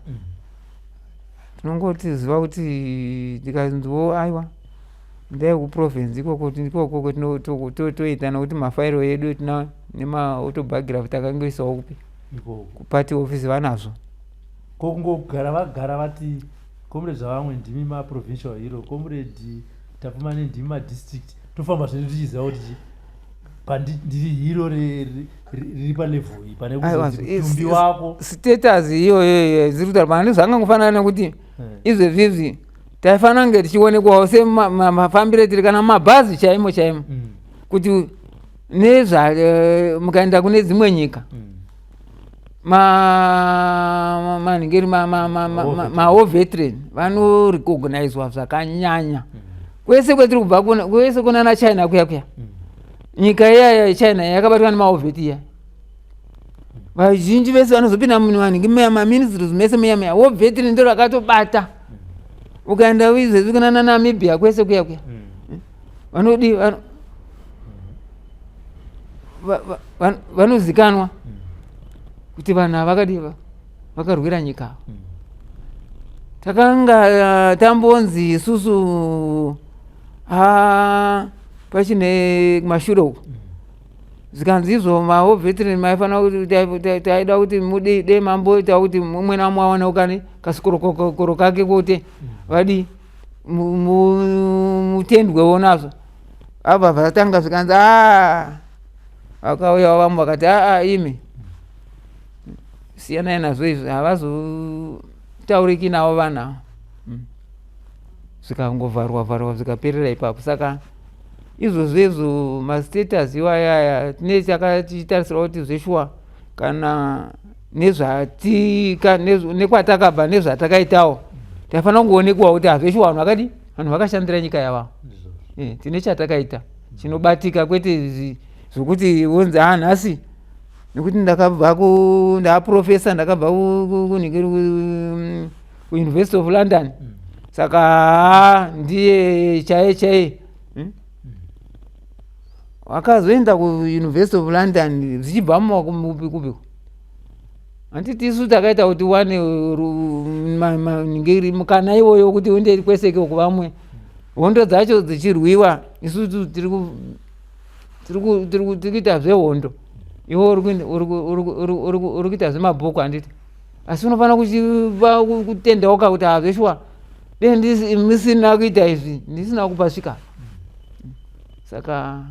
Speaker 4: tinongoti ziva kuti tikanziwo aiwa ndai kuprovince ikoko toita, nokuti mafairo edu tina nemaautobiography takangoisawo kupi kupati office vanazvo.
Speaker 3: Kongogara vagara vati comrade zvavamwe ndimi maprovincial hero, comrade tapfuma nendimi madistrict, tofamba zvedu tichiziva kuti ndiri hero riri palevel iyi pane kutumbi wako
Speaker 4: status iyoyo ziri kutaura pane zvangangofanana nekuti izvezvizvi taifanira kunge tichionekwawo semafambiro tiri kana mabhazi chaimo kuti mukaenda kune dzimwe nyika manhingeri maoveteran vanorecognizwa zvakanyanya kwese kwetiri kubva kwese kunana China kuya nyika iya yechina yakabatwa nemaovheti iya. Vazhinji vese vanozopinda munhu vanhingi maministries mese muya ovhetiri ndo rakatobata. Ukaenda izvezvi kunana Namibia kwese kuya vanodi vanozikanwa kuti vanhu avakadiva vakarwira nyika. Takanga tambonzi isusu pachine mashure uko zikanzi izvo maoveteran maifanira kuti taida kuti mude mamboita kuti mumwe namwe aonekane kasikorokoro kake kuti vadi mutendwewo nazvo. Abva vatanga zvikanzi vakauyawo vamwe vakati imi siyanai nazvo izvi havazotauriki navo vanhu zvikangovharwa zvikaperera ipapo. Saka izvozvo mastatus iwayaya tine takatitarisira kuti zveshuwa kana nekwatakabva nezvatakaitawo taifanira kungoonekwawo kuti hazveshuwa vanhu vakadi vanhu vakashandira nyika yava. Tine chatakaita chinobatika, kwete zvokuti wonzi nhasi nekuti ndaaprofesa ndakabva kuuniversity of London saka ndiye chaiye wakazoenda kuUniversity of London zvichibva mumakupi handiti isu takaita kuti wane mukana iwoyo kuti uende kweseke kuvamwe hondo dzacho dzichirwiwa isu tiri kuita zvehondo iwo uri kuita zvemabhuku handiti asi unofanira kutendeuka kuti hazveshwa misina kuita izvi ndisina kupasvika saka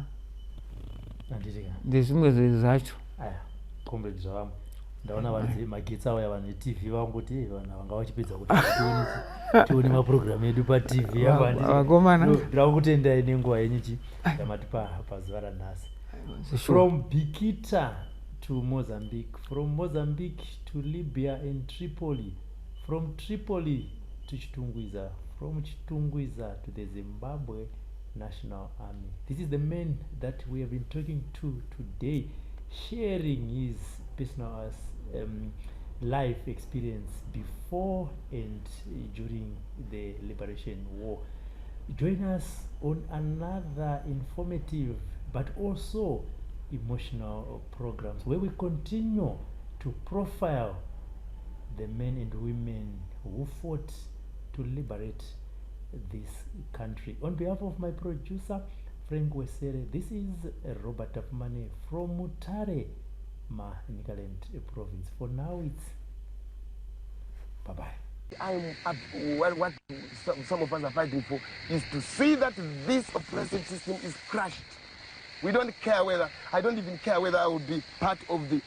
Speaker 4: ndezvimwe zvacho
Speaker 3: comrade zvavamwe ndaona vanzi magetsi auya vanhu vetv vangoti vanhu vanga vachipedza kuti tione mapurogiramu edu patv ndava kutendai nenguva yenyu yamati pazuva ranhasi. From Bikita to Mozambique, from Mozambique to Libya and Tripoli, from Tripoli to Chitungwiza, from Chitungwiza to the Zimbabwe National Army. This is the man that we have been talking to today, sharing his personal life experience before and during the Liberation War. Join us on another informative but also emotional programs where we continue to profile the men and women who fought to liberate this country. On behalf of my producer, Frank Wesere, this is Robert Tapmane from Mutare, Manicaland province. For now, it's bye-bye.
Speaker 1: What some of us are fighting for is to see that this oppressive system is crushed. We don't care whether, I don't even care whether I would be part of the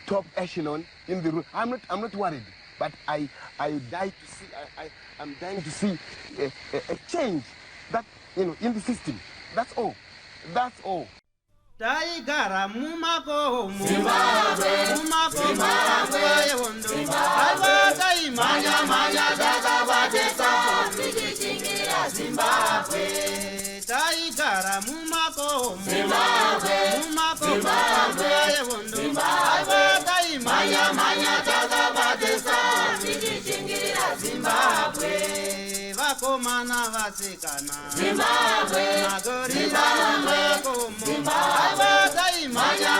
Speaker 1: top echelon in the room. I'm not worried, but I'm dying to see a change that, in the system. That's all. That's all.
Speaker 2: Taigara mumakomo yewondo abata imanya dakabatesa tikichingira Zimbabwe. Taigara mumakomo yewondo abata imanya dakabatesa tikichingira Zimbabwe. Vakomana vasikana Zimbabwe, magorila mumakomo abata imanya